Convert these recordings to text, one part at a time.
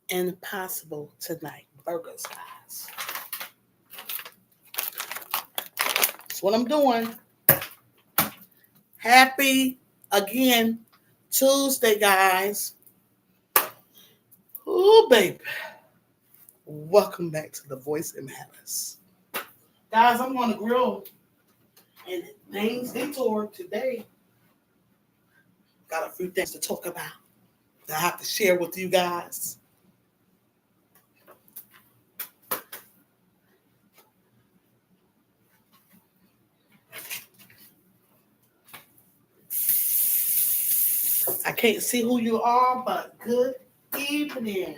Impossible tonight. Burgers, guys. That's what I'm doing. Happy again Tuesday, guys. Ooh, baby. Welcome back to the Voice in Matters. Guys, I'm on the grill and things detour today. Got a few things to talk about that I have to share with you guys. I can't see who you are, but good evening.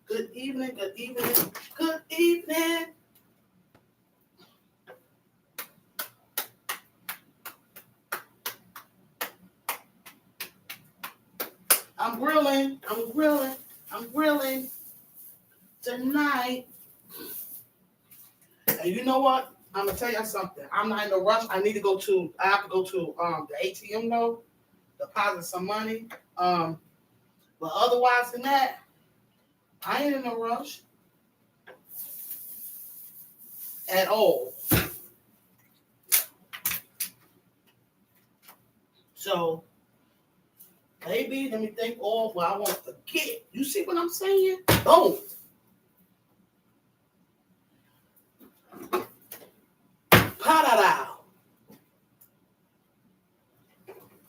Good evening, good evening, good evening. I'm grilling tonight. And you know what? I'm gonna tell you something. I'm not in a rush. I have to go to the ATM though, deposit some money. But otherwise than that, I ain't in a rush at all. So maybe let me think of what I want to forget. You see what I'm saying? Boom. Pot it out.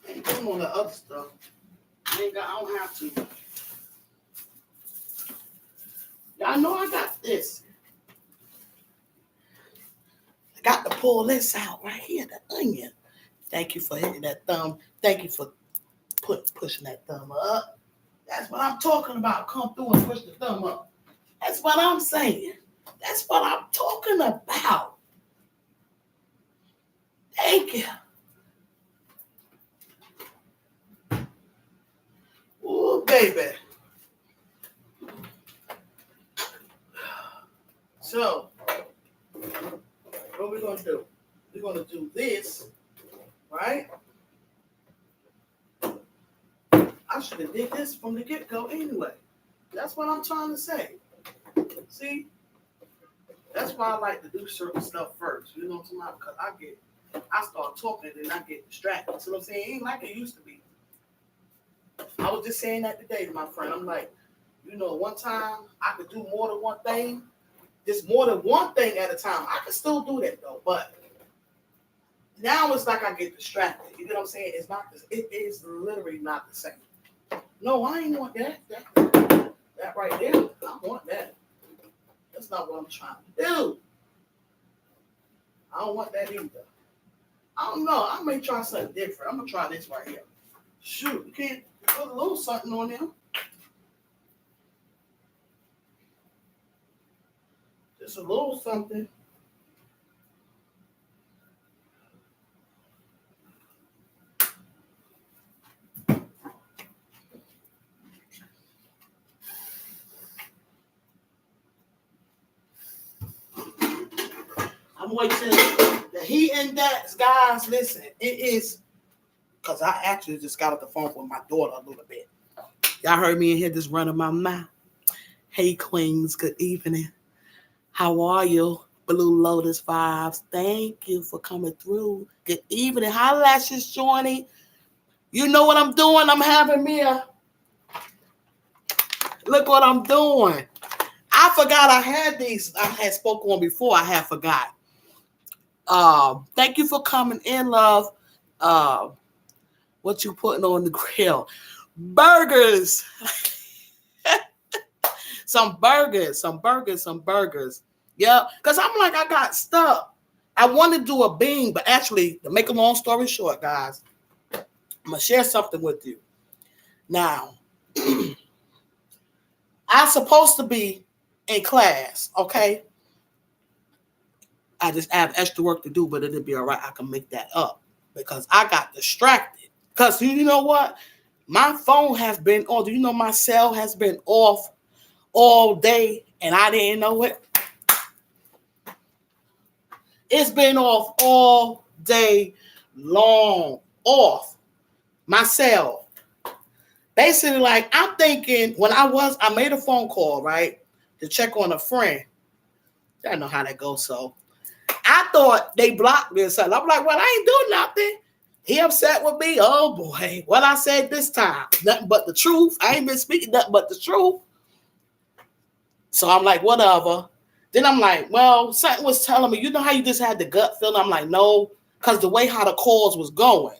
Ain't doing all the other stuff. I don't have to. Y'all know I got this. I got to pull this out right here, the onion. Thank you for hitting that thumb. Thank you for pushing that thumb up. That's what I'm talking about. Come through and push the thumb up. That's what I'm saying. That's what I'm talking about. Thank you. Ooh, baby. So, what we're going to do? We're going to do this, right? I should have did this from the get-go anyway. That's what I'm trying to say. See? That's why I like to do certain stuff first. You know what I'm talking about? Because I start talking and I get distracted. So I'm saying it ain't like it used to be. I was just saying that today to my friend. I'm like, one time I could do more than one thing. Just more than one thing at a time. I can still do that though, but now it's like I get distracted. You know what I'm saying? It is literally not the same. No, I ain't want that. That right there. I want that. That's not what I'm trying to do. I don't want that either. I don't know. I may try something different. I'm gonna try this right here. Shoot, you can't put a little something on there. Just a little something. I'm waiting. The heat index, guys, listen, it is, because I actually just got off the phone with my daughter a little bit. Y'all heard me in here just running my mouth. Hey, queens, good evening. How are you? Blue Lotus Vibes. Thank you for coming through. Good evening. Hi, Lashes Johnny. You know what I'm doing? I'm having me look what I'm doing. I forgot I had these. I had spoken on before. I had forgot. Thank you for coming in, love. What you putting on the grill? Burgers. Some burgers. Yeah, because I'm like, I got stuck. I want to do a bean, but actually, to make a long story short, guys, I'm going to share something with you. Now, I'm supposed to be in class, okay? I just have extra work to do, but it'll be all right. I can make that up because I got distracted. Because you know what? My phone has been on. Do you know my cell has been off all day and I didn't know it? It's been off all day long. Off. My cell. Basically, like, I'm thinking when I made a phone call, right, to check on a friend. I know how that goes. So I thought they blocked me or something. I'm like, well, I ain't doing nothing. He upset with me. Oh boy, what I said this time, nothing but the truth. I ain't been speaking nothing but the truth. So I'm like, whatever. Then I'm like, well, something was telling me, you know how you just had the gut feeling? I'm like, no, because the way how the calls was going.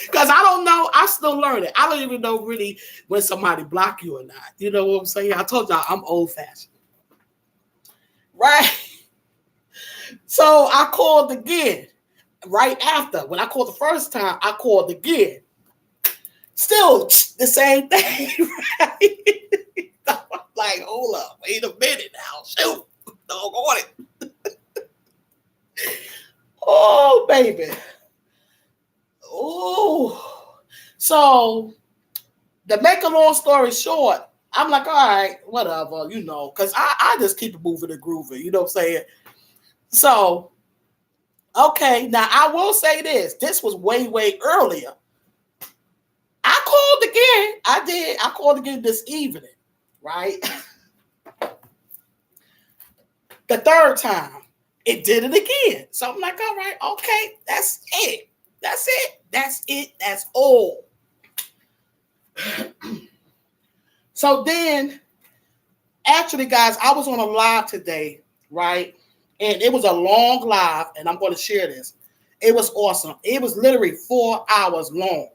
Because I don't know, I still learning. I don't even know really when somebody block you or not. You know what I'm saying? I told y'all I'm old fashioned. Right? So I called again. Right after. When I called the first time, I called again. Still the same thing. Right? I'm like, hold up, wait a minute now. Shoot. Don't want it. Oh, baby. Oh. So to make a long story short, I'm like, all right, whatever, because I just keep it moving and grooving, you know what I'm saying? So, okay, now I will say this. This was way, way earlier. I called again. I did. I called again this evening, right? The third time, it did it again. So I'm like, all right, okay, that's it. That's it. That's it. That's all. So then, actually, guys, I was on a live today, right? And it was a long live, and I'm going to share this. It was awesome. It was literally 4 hours long.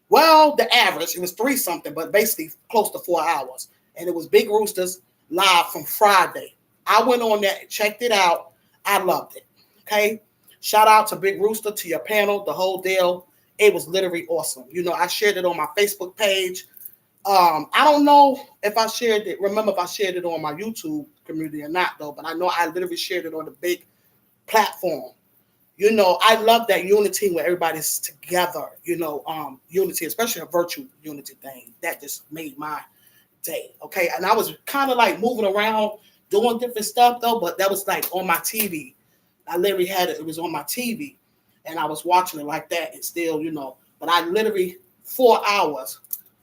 Well, the average, it was 3 something, but basically close to 4 hours. And it was Big Rooster's live from Friday. I went on there and checked it out. I loved it. Okay. Shout out to Big Rooster, to your panel, the whole deal. It was literally awesome. I shared it on my Facebook page. I don't know if I shared it. Remember if I shared it on my YouTube community or not, though. But I know I literally shared it on the big platform. I love that unity where everybody's together. Unity, especially a virtual unity thing. That just made my day. Okay, and I was kind of like moving around, doing different stuff though. But that was like on my TV. I literally had it. It was on my TV, and I was watching it like that. And still, But I literally 4 hours.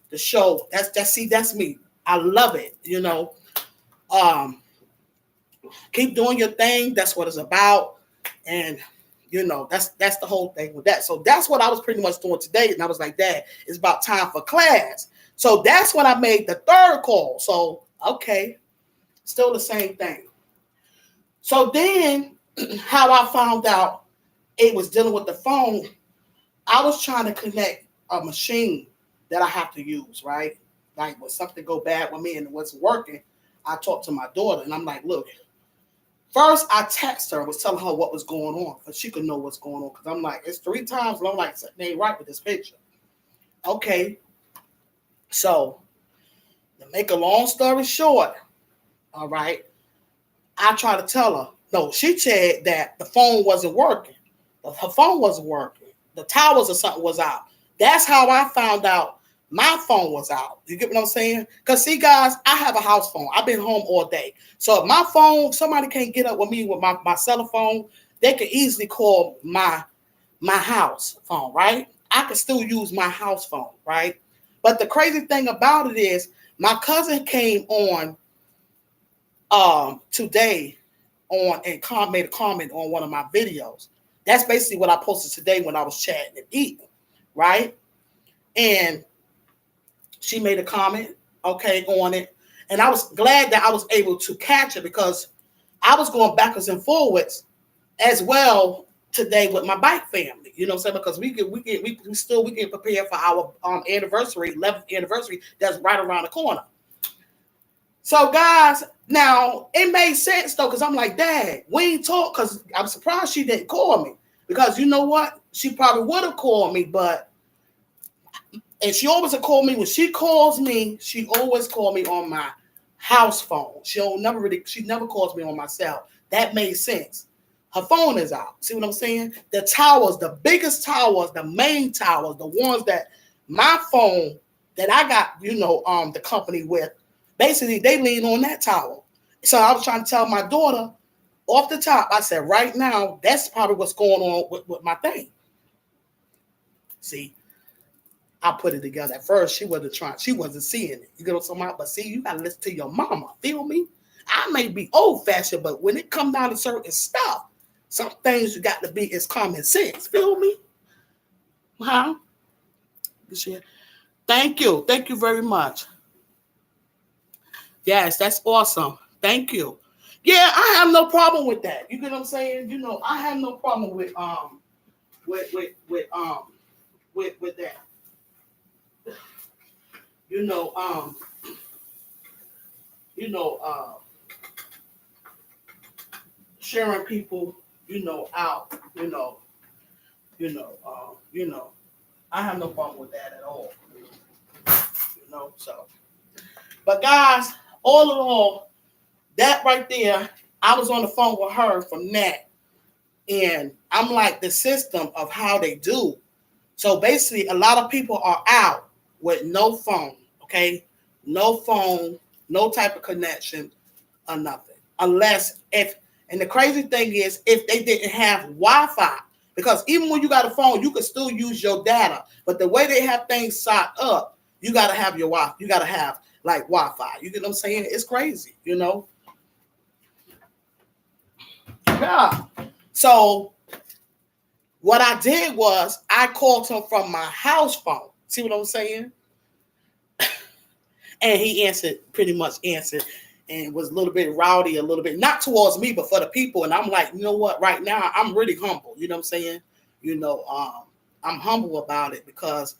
The show, that's me. I love it, keep doing your thing. That's what it's about. And that's the whole thing with that. So that's what I was pretty much doing today. And I was like, Dad, it's about time for class. So that's when I made the third call. So okay, still the same thing. So then how I found out it was dealing with the phone, I was trying to connect a machine that I have to use, right? Like when something go bad with me and it wasn't working, I talked to my daughter and I'm like, look, first I text her, was telling her what was going on, because she could know what's going on. Because I'm like, it's 3 times, and I'm like, something ain't right with this picture. Okay. So to make a long story short, all right, I tried to tell her. No, she said that the phone wasn't working. Her phone wasn't working. The towers or something was out. That's how I found out my phone was out. You get what I'm saying? Because see, guys, I have a house phone. I've been home all day. So if my phone, somebody can't get up with me with my cell phone, they can easily call my house phone, right? I can still use my house phone, right? But the crazy thing about it is my cousin came on today and made a comment on one of my videos. That's basically what I posted today when I was chatting and eating, right? And she made a comment, okay, on it. And I was glad that I was able to catch it, because I was going backwards and forwards as well today with my bike family. You know what I'm saying? Because we get prepared for our anniversary, 11th anniversary, that's right around the corner. So guys, now it made sense though, because I'm like, Dad, we ain't talk, because I'm surprised she didn't call me. Because you know what? She probably would have called me, and she always call me. When she calls me, she always call me on my house phone. She never calls me on my cell. That made sense. Her phone is out. See what I'm saying? The towers, the biggest towers, the main towers, the ones that my phone that I got, the company with, basically they lean on that tower. So I was trying to tell my daughter off the top, I said, right now, that's probably what's going on with my thing. See, I put it together. At first, she wasn't seeing it. You get what I'm talking about? But see, you gotta listen to your mama. Feel me? I may be old fashioned, but when it comes down to certain stuff, some things you got to be is common sense. Feel me? Huh? Thank you. Thank you very much. Yes, that's awesome. Thank you. Yeah, I have no problem with that. You get what I'm saying? I have no problem with that. You know, you know, uh, sharing people, out, I have no problem with that at all. So. But guys, all in all, that right there, I was on the phone with her from that. And I'm like the system of how they do. So basically, a lot of people are out with no phone, okay? No phone, no type of connection or nothing. And the crazy thing is, if they didn't have Wi-Fi, because even when you got a phone, you can still use your data. But the way they have things set up, you got to have your Wi-Fi. You got to have like Wi-Fi. You get what I'm saying? It's crazy, Yeah. So what I did was I called him from my house phone. See what I'm saying? And he pretty much answered, and was a little bit rowdy, a little bit, not towards me, but for the people. And I'm like, you know what? Right now, I'm really humble. You know what I'm saying? I'm humble about it because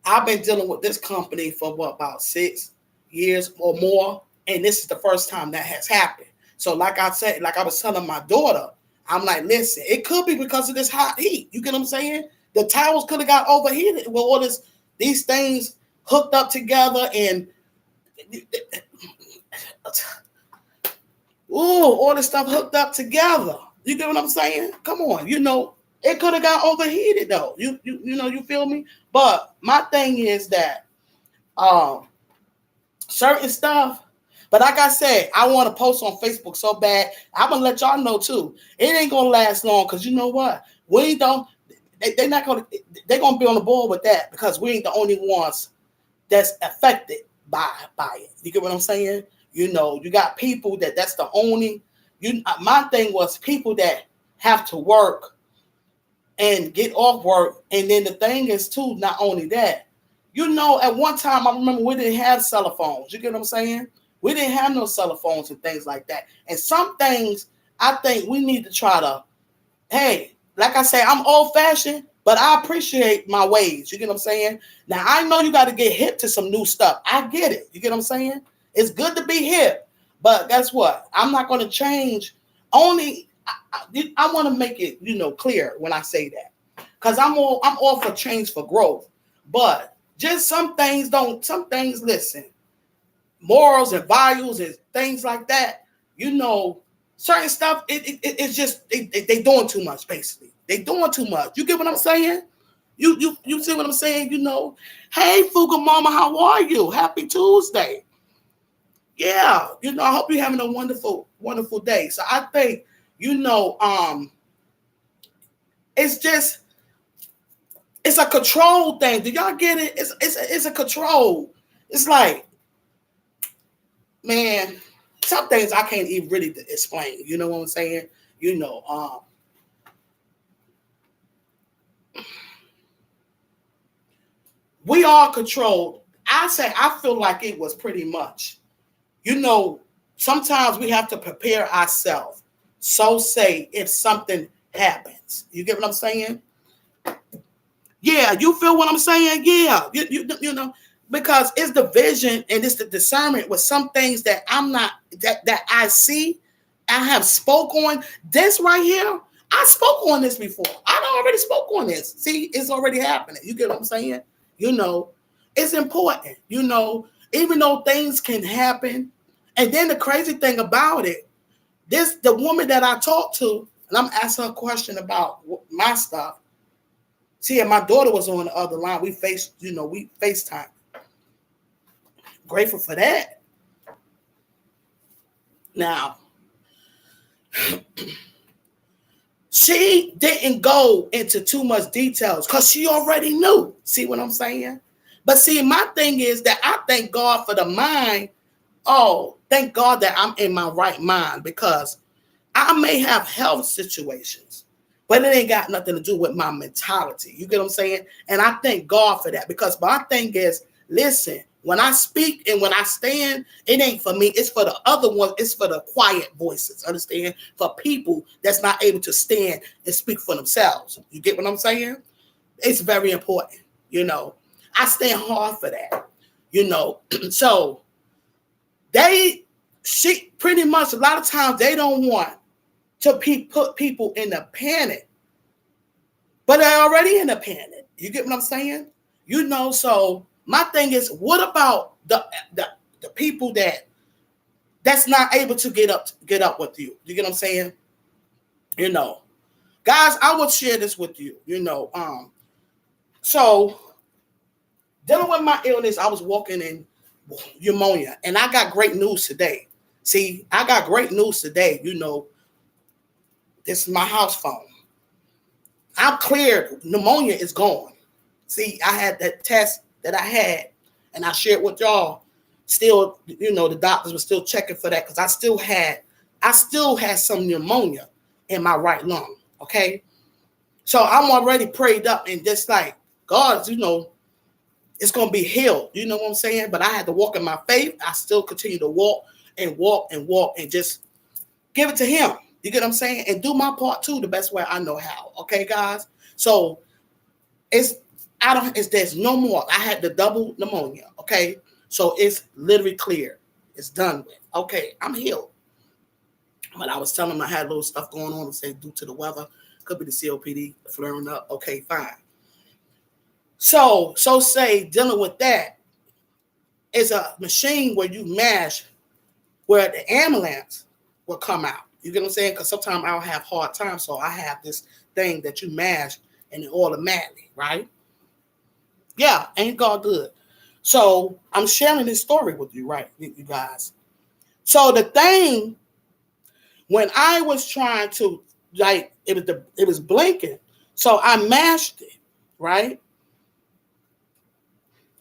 I've been dealing with this company for about 6 years or more, and this is the first time that has happened. So like I said, like I was telling my daughter, I'm like, listen, it could be because of this hot heat. You get what I'm saying? The towels could have got overheated with all these things hooked up together, and all this stuff hooked up together. You get what I'm saying? Come on, it could have got overheated though. You feel me? But my thing is that certain stuff. But like I said, I want to post on Facebook so bad. I'm gonna let y'all know too. It ain't gonna last long because you know what? We don't. They're not gonna. They're gonna be on the board with that because we ain't the only ones that's affected by it. You get what I'm saying? You got people that's the only. My thing was people that have to work and get off work, and then the thing is too. Not only that. At one time, I remember we didn't have cell phones. You get what I'm saying? We didn't have no cell phones and things like that. And some things, I think we need to try to, hey, like I say, I'm old-fashioned, but I appreciate my ways. You get what I'm saying? Now, I know you got to get hip to some new stuff. I get it. You get what I'm saying? It's good to be hip. But guess what? I'm not going to change. I want to make it, clear when I say that. Because I'm all for change for growth. But just some things, listen, morals and values and things like that, certain stuff, it's just, they doing too much, basically. They doing too much. You get what I'm saying? You see what I'm saying? Hey, Fuga Mama, how are you? Happy Tuesday. Yeah, I hope you're having a wonderful, wonderful day. So I think, it's just, it's a control thing. Do y'all get it? It's a control. It's like, man, some things I can't even really explain. You know what I'm saying? We are controlled. I feel like it was pretty much. Sometimes we have to prepare ourselves. So say if something happens. You get what I'm saying? Yeah, you feel what I'm saying? Yeah, because it's the vision and it's the discernment with some things that I'm not, that I see, I have spoke on. This right here, I spoke on this before. I already spoke on this. See, it's already happening. You get what I'm saying? It's important, even though things can happen. And then the crazy thing about it, the woman that I talked to, and I'm asking her a question about my stuff. See, and my daughter was on the other line. We FaceTime. Grateful for that. Now, She didn't go into too much details because she already knew. See what I'm saying? But see, my thing is that I thank God for the mind. Oh, thank God that I'm in my right mind, because I may have health situations, but it ain't got nothing to do with my mentality. You get what I'm saying? And I thank God for that, because my thing is, listen, when I speak and when I stand, it ain't for me. It's for the other ones. It's for the quiet voices, understand? For people that's not able to stand and speak for themselves. You get what I'm saying? It's very important, you know. I stand hard for that, you know. So she pretty much, a lot of times they don't want to put people in a panic, but they're already in a panic. You get what I'm saying? You know, so my thing is, what about the people that's not able to get up with you? You get what I'm saying? You know, guys, I would share this with you. You know, so dealing with my illness, I was walking in pneumonia, and I got great news today. See, I got great news today. You know, this is my house phone. I'm cleared. Pneumonia is gone. See, I had that test that I had, and I shared with y'all. Still, you know, the doctors were still checking for that, because I still had some pneumonia in my right lung. Okay, so I'm already prayed up, and just like God, you know, it's gonna be healed. You know what I'm saying? But I had to walk in my faith. I still continue to walk and walk and walk and just give it to Him. You get what I'm saying? And do my part too, the best way I know how. Okay, guys. So there's no more. I had the double pneumonia. Okay, so it's literally clear. It's done with. Okay, I'm healed. But I was telling them I had a little stuff going on, and say due to the weather, could be the COPD flaring up. Okay, fine. So say dealing with that is a machine where you mash, where the ambulance will come out. You get what I'm saying? Because sometimes I'll have hard times, so I have this thing that you mash and it automatically, right? Yeah, ain't God good? So I'm sharing this story with you, right, you guys? So the thing, when I was trying to, like, it was blinking, so I mashed it, right?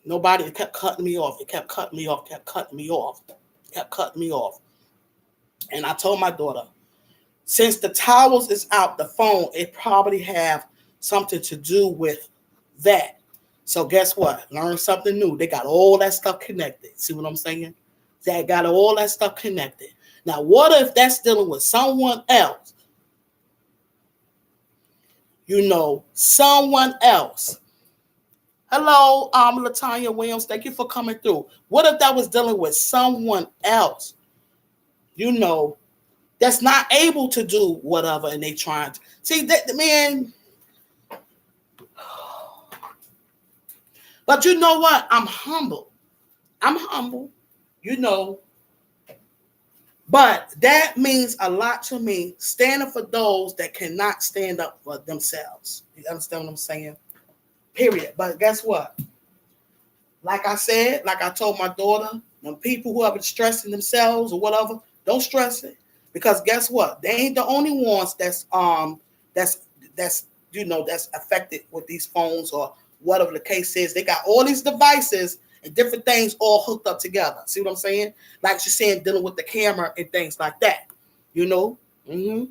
Nobody, it kept cutting me off. It kept cutting me off, kept cutting me off, kept cutting me off. And I told my daughter, since the towels is out, the phone, it probably have something to do with that. So guess what? Learn something new. They got all that stuff connected. See what I'm saying? They got all that stuff connected. Now, what if that's dealing with someone else? You know, someone else. Hello, Latanya Williams. Thank you for coming through. What if that was dealing with someone else? You know, that's not able to do whatever, and they trying to see that, man. But you know what? I'm humble. I'm humble, you know. But that means a lot to me, standing for those that cannot stand up for themselves. You understand what I'm saying? Period. But guess what? Like I said, like I told my daughter, them people who have been stressing themselves or whatever, don't stress it. Because guess what? They ain't the only ones that's you know, that's affected with these phones or whatever the case is. They got all these devices and different things all hooked up together. See what I'm saying? Like she's saying, dealing with the camera and things like that. You know? Mm-hmm.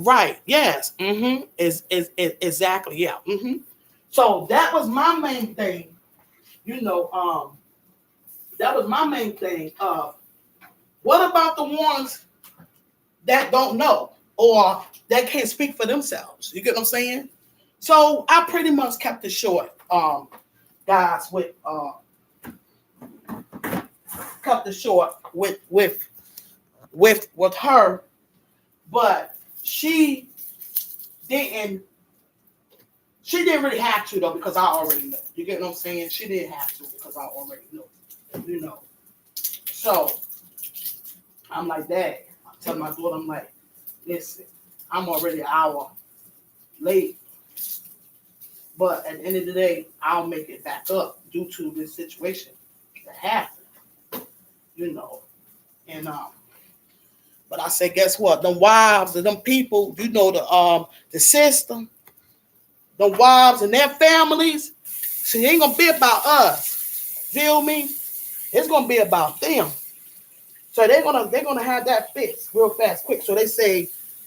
Right. Yes. Mm-hmm. Is exactly. Yeah. Mm-hmm. So that was my main thing. You know, that was my main thing. What about the ones that don't know or that can't speak for themselves? You get what I'm saying? So I pretty much kept it short, guys. Kept it short with her, but she didn't really have to though, because I already know. You get what I'm saying? She didn't have to because I already know. You know. So I'm like, Dad, I tell my daughter, I'm like, listen, I'm already an hour late. But at the end of the day, I'll make it back up due to this situation that happened. You know. And But I say, guess what? Them wives and them people, you know, the system, the wives and their families, see, it ain't gonna be about us. Feel me? It's gonna be about them. So they're gonna have that fixed real fast, quick. So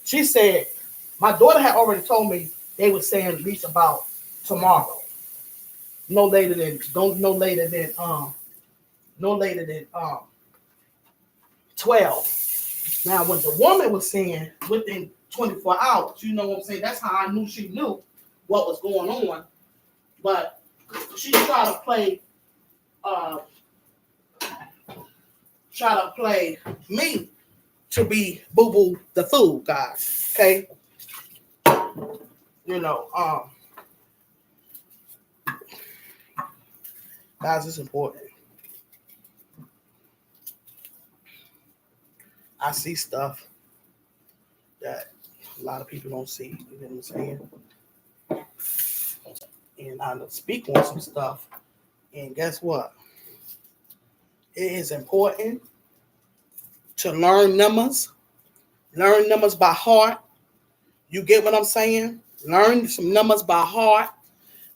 she said, my daughter had already told me they were saying at least about tomorrow. No later than don't no later than 12. Now what the woman was saying within 24 hours, you know what I'm saying? That's how I knew she knew what was going on. But she uh try to play me to be boo boo the fool, guys. Okay. You know, guys, it's important. I see stuff that a lot of people don't see. You know what I'm saying? And I speak on some stuff. And guess what? It is important to learn numbers by heart. You get what I'm saying? Learn some numbers by heart.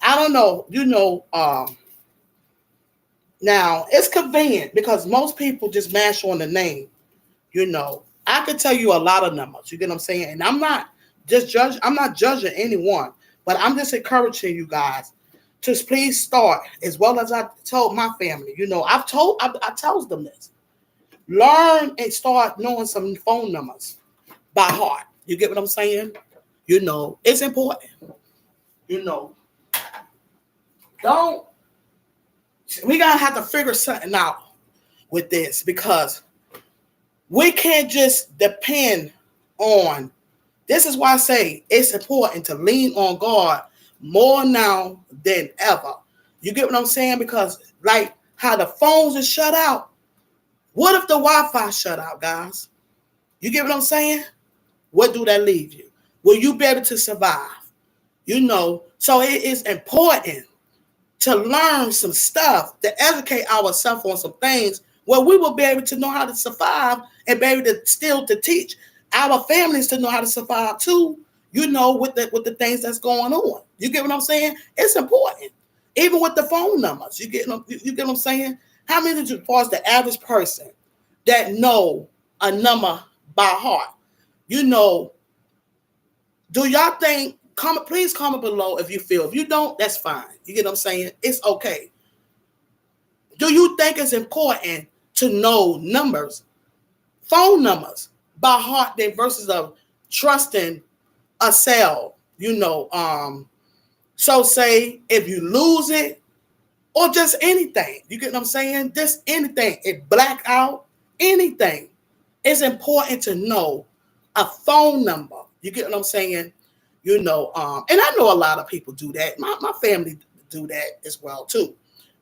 I don't know, now it's convenient because most people just mash on the name. I could tell you a lot of numbers. You get what I'm saying? And I'm not judging anyone, but I'm just encouraging you guys to please start, as well as I told my family. I tells them this. Learn and start knowing some phone numbers by heart. You get what I'm saying? It's important. Don't we gotta have to figure something out with this, because we can't just depend on. This is why I say it's important to lean on God more now than ever. You get what I'm saying? Because like how the phones are shut out. What if the Wi-Fi shut out, guys? You get what I'm saying? What do that leave you? Will you be able to survive? So it is important to learn some stuff, to educate ourselves on some things where we will be able to know how to survive and be able to still to teach our families to know how to survive too, with the things that's going on. You get what I'm saying? It's important. Even with the phone numbers, you get what I'm saying? How many, as far as the average person that know a number by heart? Do y'all think, please comment below if you feel. If you don't, that's fine. You get what I'm saying? It's okay. Do you think it's important to know numbers, phone numbers by heart than versus of trusting a cell? So say if you lose it or just anything, you get what I'm saying? Just anything, it black out, anything. It's important to know a phone number. You get what I'm saying? And I know a lot of people do that. My family do that as well too.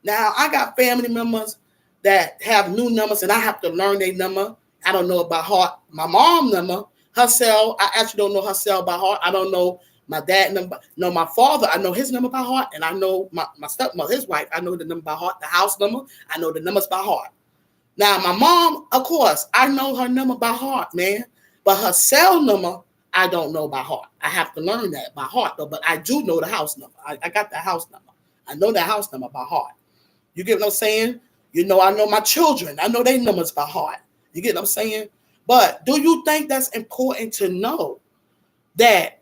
Now I got family members that have new numbers, and I have to learn their number. I don't know it by heart. My mom number, her cell, I actually don't know her cell by heart. I don't know my dad number. No, my father, I know his number by heart, and I know my stepmother, his wife, I know the number by heart. The house number, I know the numbers by heart. Now my mom, of course, I know her number by heart, man, but her cell number, I don't know by heart. I have to learn that by heart, though. But I do know the house number. I got the house number. I know the house number by heart. You get what I'm saying? I know my children. I know their numbers by heart. You get what I'm saying? But do you think that's important to know? That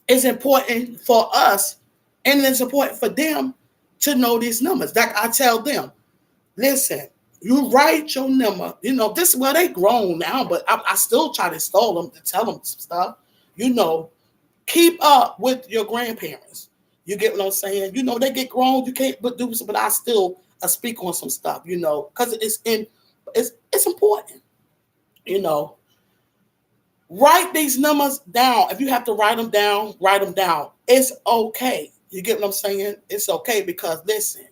it's important for us, and it's important for them to know these numbers. Like I tell them, listen, you write your number. This is where they grown now, but I still try to install them to tell them some stuff. Keep up with your grandparents. You get what I'm saying? They get grown. You can't but do some, but I still speak on some stuff. Because it's important. Write these numbers down. If you have to write them down, write them down. It's okay. You get what I'm saying? It's okay, because listen.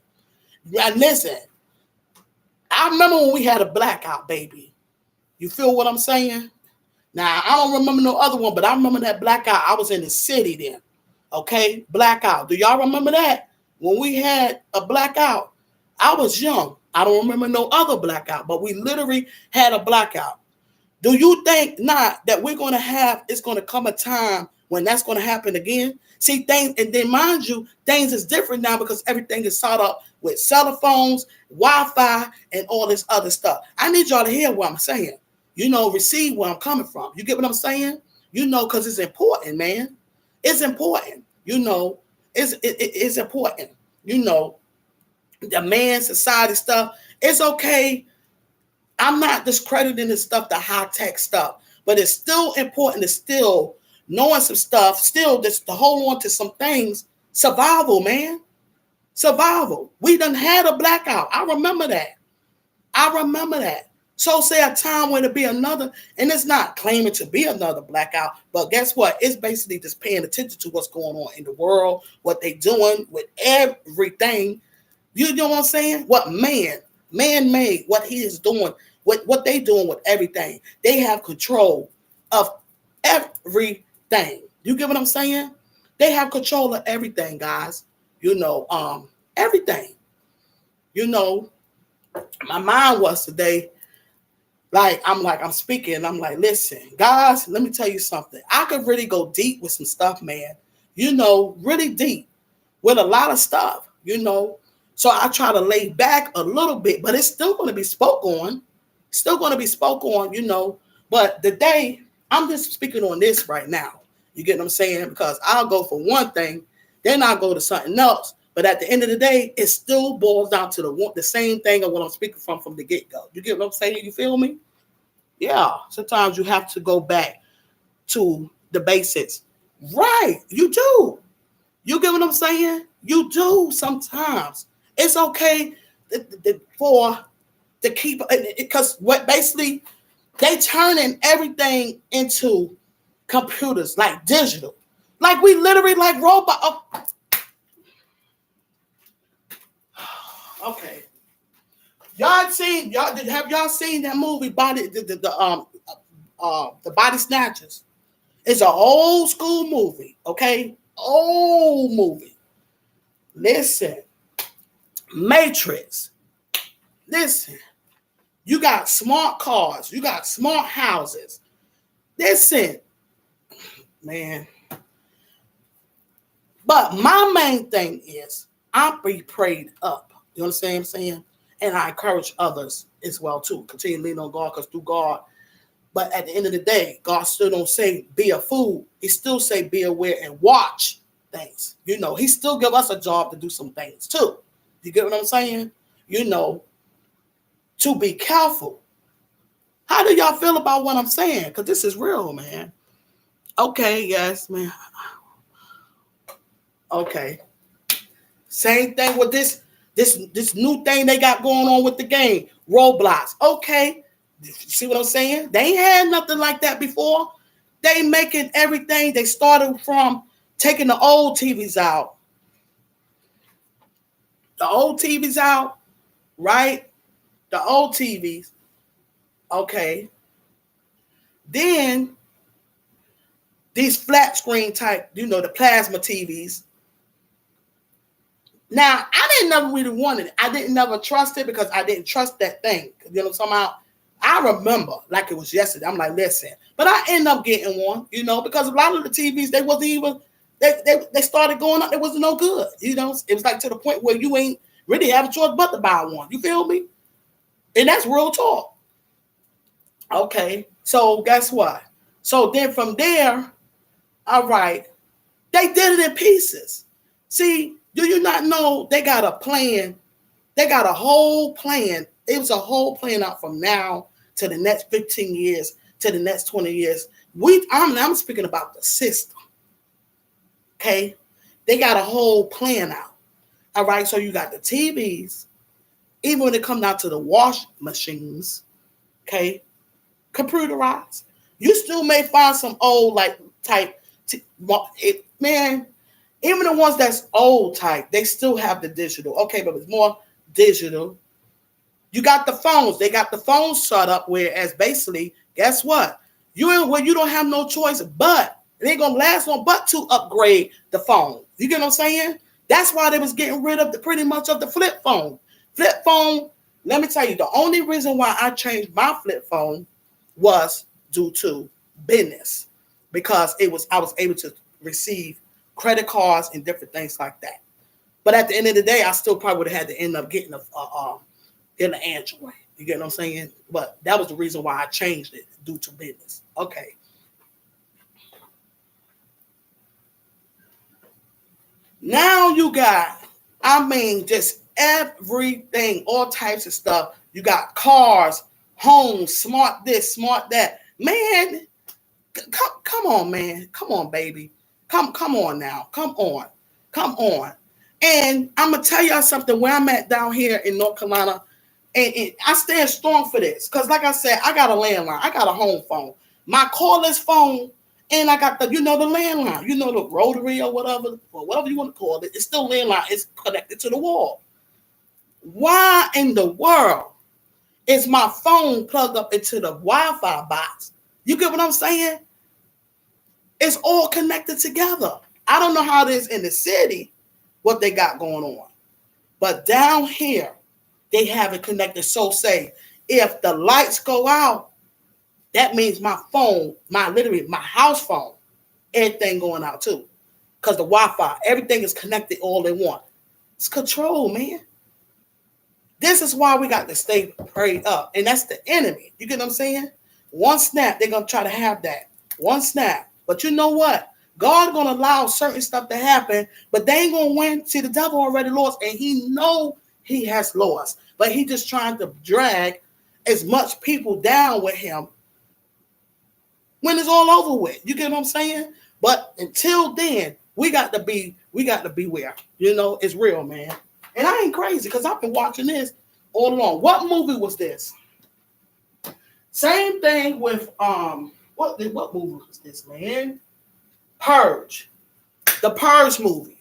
I remember when we had a blackout, baby. You feel what I'm saying? Now, I don't remember no other one, but I remember that blackout. I was in the city then. Okay? Blackout. Do y'all remember that? When we had a blackout, I was young. I don't remember no other blackout, but we literally had a blackout. Do you think not that we're going to have, it's going to come a time when that's going to happen again? See, things, and then mind you, things is different now because everything is set up with cell phones, Wi-Fi, and all this other stuff. I need y'all to hear what I'm saying. Receive where I'm coming from. You get what I'm saying? Because it's important, man. It's important. It's important. The man society stuff. It's okay. I'm not discrediting this stuff, the high-tech stuff, but it's still important to still knowing some stuff, still just to hold on to some things. Survival, man. Survival. We done had a blackout. I remember that. So say a time when it be another, and it's not claiming to be another blackout, but guess what? It's basically just paying attention to what's going on in the world, what they doing with everything. You know what I'm saying? What man-made, what he is doing, what they doing with everything. They have control of everything. You get what I'm saying? They have control of everything, guys. Everything. My mind was today, I'm speaking, and I'm like, listen, guys, let me tell you something. I could really go deep with some stuff, man. Really deep with a lot of stuff, So I try to lay back a little bit, but it's still going to be spoke on. But today, I'm just speaking on this right now. You get what I'm saying? Because I'll go for one thing, then I'll go to something else. But at the end of the day, it still boils down to the same thing of what I'm speaking from the get-go. You get what I'm saying? You feel me? Yeah. Sometimes you have to go back to the basics. Right. You do. You get what I'm saying? You do sometimes. It's okay to keep, because what basically they turning everything into computers, like digital. Like we literally like robot. Oh. Okay. Have y'all seen that movie the Body Snatchers? It's an old school movie, okay? Old movie. Listen. Matrix. Listen. You got smart cars. You got smart houses. Listen. Man. But my main thing is I'm be prayed up. You understand what I'm saying? And I encourage others as well, too. Continue to lean on God, because through God. But at the end of the day, God still don't say be a fool. He still say be aware and watch things. He still give us a job to do some things, too. You get what I'm saying? To be careful. How do y'all feel about what I'm saying? Because this is real, man. Okay, yes, man. Okay. Same thing with this new thing they got going on with the game, Roblox. Okay. See what I'm saying? They ain't had nothing like that before. They making everything. They started from taking the old TVs out. Right? The old TVs. Okay. Then these flat screen type, the plasma TVs. Now, I didn't never really want it. I didn't never trust it because I didn't trust that thing. You know what I'm talking about? I remember like it was yesterday. I'm like, listen. But I ended up getting one, because a lot of the TVs, they wasn't even, they started going up. It wasn't no good. It was like to the point where you ain't really have a choice but to buy one. You feel me? And that's real talk. Okay. So guess what? So then from there, all right, they did it in pieces. See, do you not know they got a plan? They got a whole plan. It was a whole plan out from now to the next 15 years, to the next 20 years. I'm speaking about the system. Okay? They got a whole plan out. All right, so you got the TVs, even when it comes down to the wash machines, okay, computerized. You still may find some old type, man. Even the ones that's old type, they still have the digital. Okay, but it's more digital. You got the phones. They got the phones set up whereas basically, guess what? You don't have no choice but it ain't gonna last long but to upgrade the phone. You get what I'm saying? That's why they was getting rid of pretty much of the flip phone. Flip phone, let me tell you, the only reason why I changed my flip phone was due to business because I was able to receive credit cards and different things like that. But at the end of the day, I still probably would have had to end up getting an Android. You get what I'm saying? But that was the reason why I changed it due to business. Okay. Now you got, I mean, just everything, all types of stuff. You got cars, homes, smart this, smart that. Man, come on, man. Come on, baby. Come on now. Come on. Come on. And I'm gonna tell y'all something where I'm at down here in North Carolina. And I stand strong for this. Because like I said, I got a landline. I got a home phone. My cordless phone, and I got the landline, the rotary or whatever you want to call it. It's still landline. It's connected to the wall. Why in the world is my phone plugged up into the Wi-Fi box? You get what I'm saying? It's all connected together. I don't know how it is in the city, what they got going on. But down here, they have it connected. So say, if the lights go out, that means my phone, my house phone, everything going out too. Because the Wi-Fi, everything is connected all in one. It's control, man. This is why we got to stay prayed up. And that's the enemy. You get what I'm saying? One snap, they're going to try to have that. One snap. But you know what? God going to allow certain stuff to happen, but they ain't going to win. See, the devil already lost, and he know he has lost. But he just trying to drag as much people down with him when it's all over with. You get what I'm saying? But until then, we got to beware. It's real, man. And I ain't crazy because I've been watching this all along. What movie was this? Same thing with what movie was this, man? Purge. The Purge movie.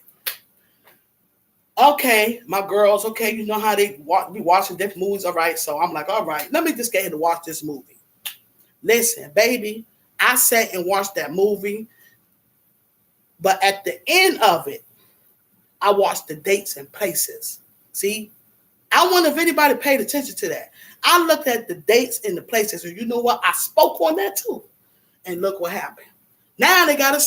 Okay, my girls, okay, you know how they be watching different movies, all right? So I'm like, all right, let me just get ahead and watch this movie. Listen, baby, I sat and watched that movie, but at the end of it, I watched the dates and places. See? I wonder if anybody paid attention to that. I looked at the dates and the places, and you know what? I spoke on that too. And look what happened. Now they got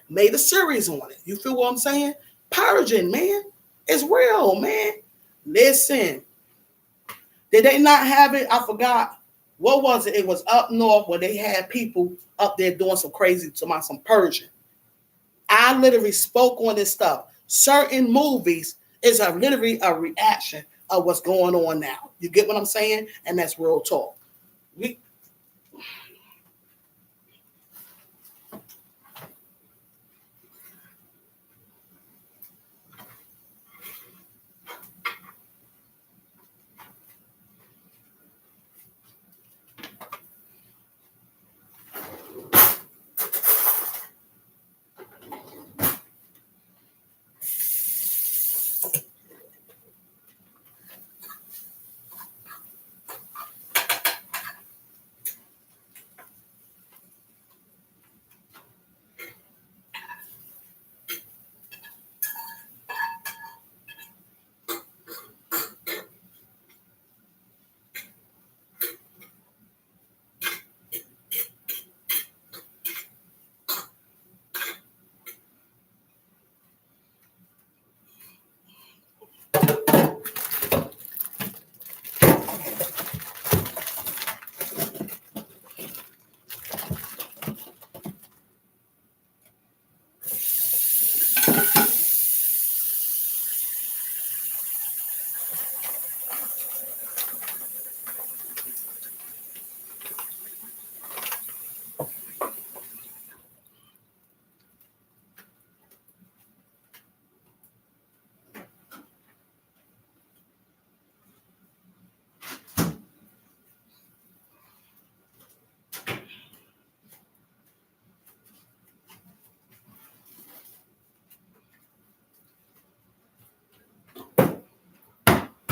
made a series on it. You feel what I'm saying? Purging, man. It's real, man. Listen. Did they not have it? I forgot. What was it? It was up north where they had people up there doing some crazy, some purging. I literally spoke on this stuff. Certain movies is literally a reaction of what's going on now. You get what I'm saying? And that's real talk.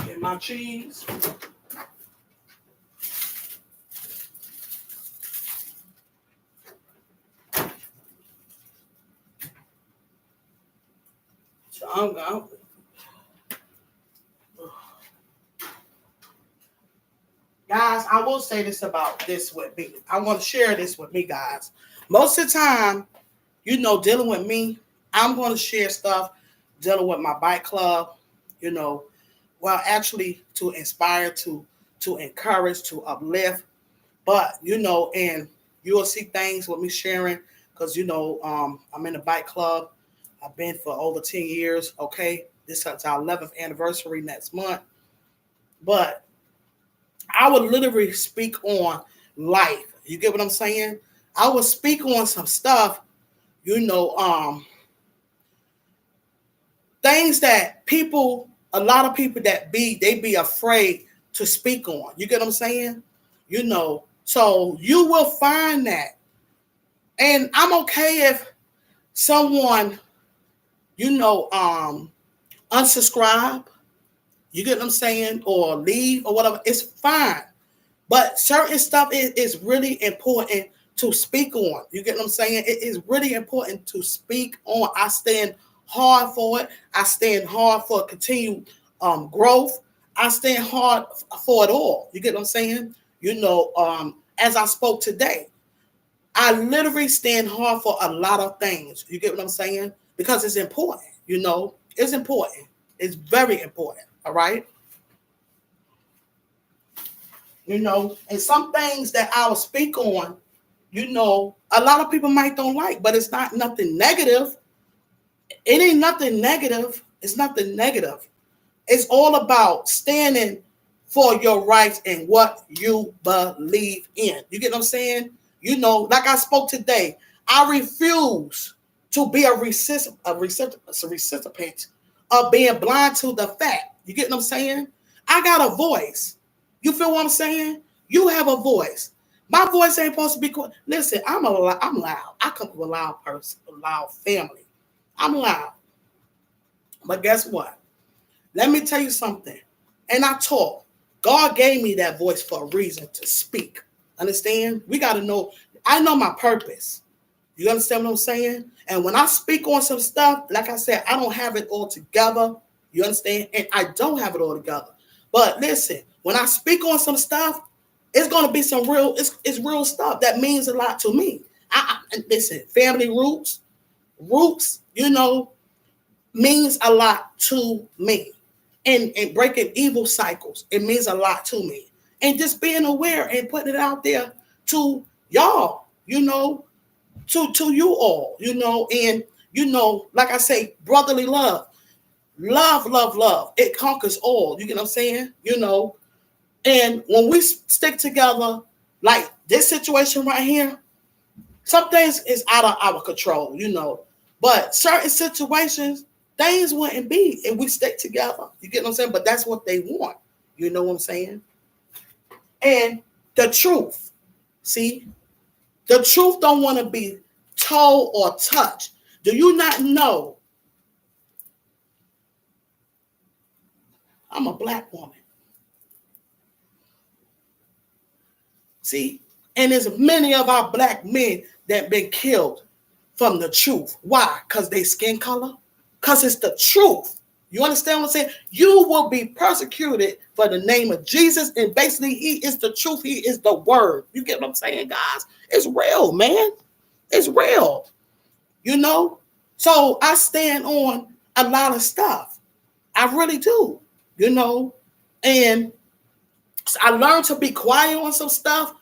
Get my cheese. So I'm going. guys, I will say this about this with me. I want to share this with me, guys. Most of the time, dealing with me, I'm going to share stuff dealing with my bike club, actually to inspire, to encourage, to uplift. But, and you'll see things with me sharing because, I'm in a bike club. I've been for over 10 years, okay? This is our 11th anniversary next month. But I would literally speak on life. You get what I'm saying? I would speak on some stuff, things that a lot of people they be afraid to speak on. You get what I'm saying? So you will find that. And I'm okay if someone, unsubscribe, you get what I'm saying, or leave or whatever, it's fine. But certain stuff is really important to speak on. You get what I'm saying? It is really important to speak on. I stand hard for it. I stand hard for continued growth. I stand hard for it all. You get what I'm saying? As I spoke today, I literally stand hard for a lot of things. You get what I'm saying? Because it's important. It's important. It's very important. All right. And some things that I'll speak on, a lot of people might don't like, but it's not nothing negative. It ain't nothing negative. It's nothing negative. It's all about standing for your rights and what you believe in. You get what I'm saying? Like I spoke today, I refuse to be a recipient of being blind to the fact. You get what I'm saying? I got a voice. You feel what I'm saying? You have a voice. My voice ain't supposed to be quiet. Listen, I'm loud. I come from a loud person, a loud family. I'm loud. But guess what? Let me tell you something. And I talk. God gave me that voice for a reason to speak. Understand? We got to know. I know my purpose. You understand what I'm saying? And when I speak on some stuff, like I said, I don't have it all together. You understand? And I don't have it all together. But listen, when I speak on some stuff, it's going to be some real, it's real stuff that means a lot to me. Listen, family roots, means a lot to me. And breaking evil cycles, it means a lot to me. And just being aware and putting it out there to y'all, to you all, and, like I say, brotherly love. Love. It conquers all. You get what I'm saying? And when we stick together, like this situation right here, some things is out of our control, But certain situations, things wouldn't be if we stick together. You get what I'm saying? But that's what they want. You know what I'm saying? And the truth, see, the truth don't want to be told or touched. Do you not know I'm a black woman? See, and there's many of our black men that been killed from the truth. Why? Because they skin color? Because it's the truth. You understand what I'm saying? You will be persecuted for the name of Jesus. And basically, he is the truth. He is the word. You get what I'm saying, guys? It's real, man. It's real. So I stand on a lot of stuff. I really do, and I learned to be quiet on some stuff,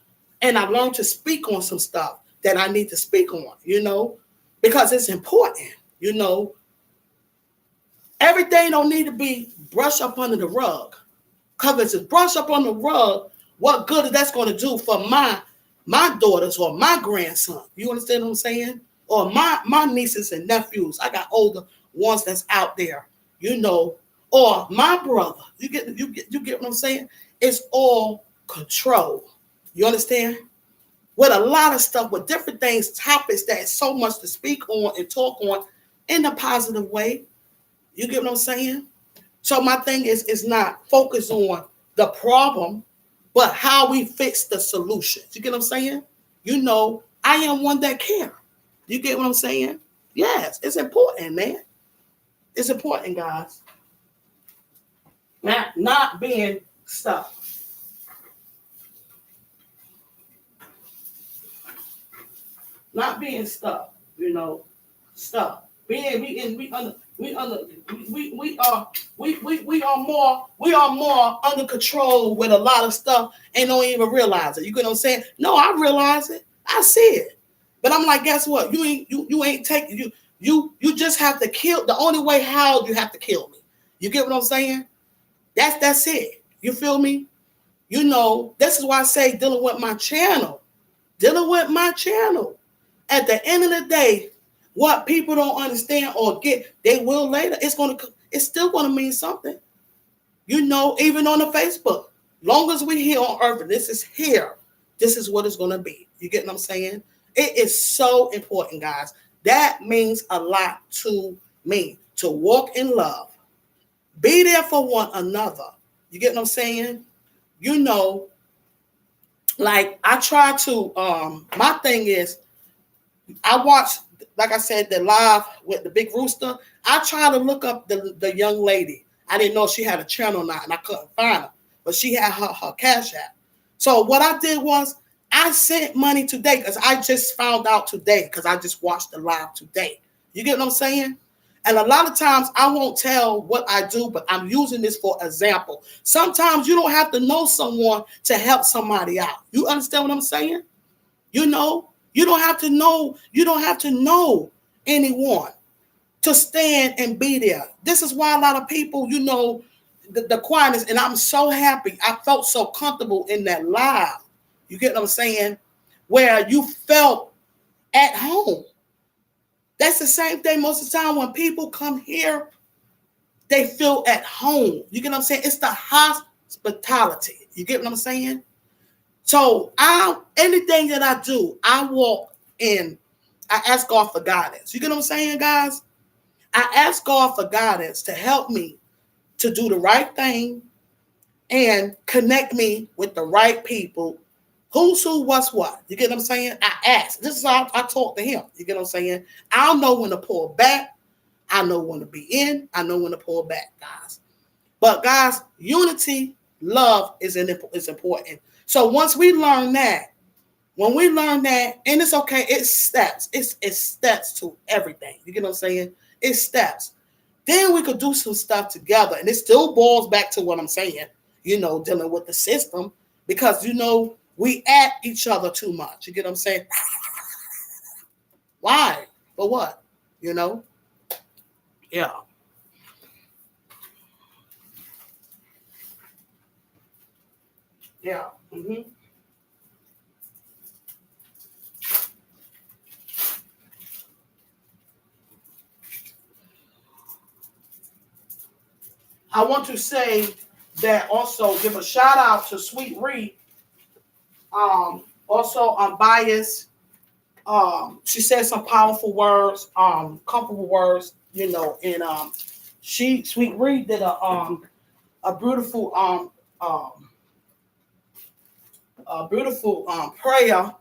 and I learned to speak on some stuff that I need to speak on, because it's important, Everything don't need to be brushed up under the rug. Because if it's brushed up on the rug, what good is that going to do for my daughters or my grandson? You understand what I'm saying? Or my nieces and nephews. I got older ones that's out there, or my brother. You get what I'm saying? It's all control. You understand? With a lot of stuff, with different things, topics that's so much to speak on and talk on in a positive way. You get what I'm saying? So my thing is not focus on the problem, but how we fix the solutions. You get what I'm saying? I am one that care. You get what I'm saying? Yes, it's important, man. It's important, guys. Not being stuck. not being stuck, stuck. We are more under control with a lot of stuff and don't even realize it. You get what I'm saying? No, I realize it. I see it. But I'm like, guess what? You ain't taking you just have to kill. The only way how you have to kill me. You get what I'm saying? That's it. You feel me? This is why I say dealing with my channel. Dealing with my channel. At the end of the day, what people don't understand or get, they will later. It's still gonna mean something. Even on the Facebook. Long as we're here on earth, and this is here, this is what it's gonna be. You get what I'm saying? It is so important, guys. That means a lot to me. To walk in love. Be there for one another. You get what I'm saying? Like I try to, my thing is, I watch, like I said, the live with the big rooster. I try to look up the young lady. I didn't know she had a channel now, and I couldn't find her, but she had her Cash App. So what I did was I sent money today because I just found out today because I just watched the live today. You get what I'm saying? And a lot of times I won't tell what I do, but I'm using this for example. Sometimes you don't have to know someone to help somebody out. You understand what I'm saying? You don't have to know anyone to stand and be there. This is why a lot of people, the quietness, and I'm so happy. I felt so comfortable in that live. You get what I'm saying? Where you felt at home. That's the same thing most of the time when people come here, they feel at home. You get what I'm saying? It's the hospitality. You get what I'm saying? So anything that I do, I walk in, I ask God for guidance. You get what I'm saying, guys? I ask God for guidance to help me to do the right thing and connect me with the right people. Who's who, what's what. You get what I'm saying? I ask. This is how I talk to him. You get what I'm saying? I'll know when to pull back. I know when to be in. I know when to pull back, guys. But guys, unity, love is important. So once we learn that, when we learn that, and it's okay, it's steps. It's steps to everything. You get what I'm saying? It's steps. Then we could do some stuff together. And it still boils back to what I'm saying, dealing with the system. Because, we at each other too much. You get what I'm saying? Why? For what? Yeah. Yeah. Mm-hmm. I want to say that also give a shout out to Sweet Ree. Also unbiased. She said some powerful words, comfortable words, and Sweet Ree did a beautiful prayer.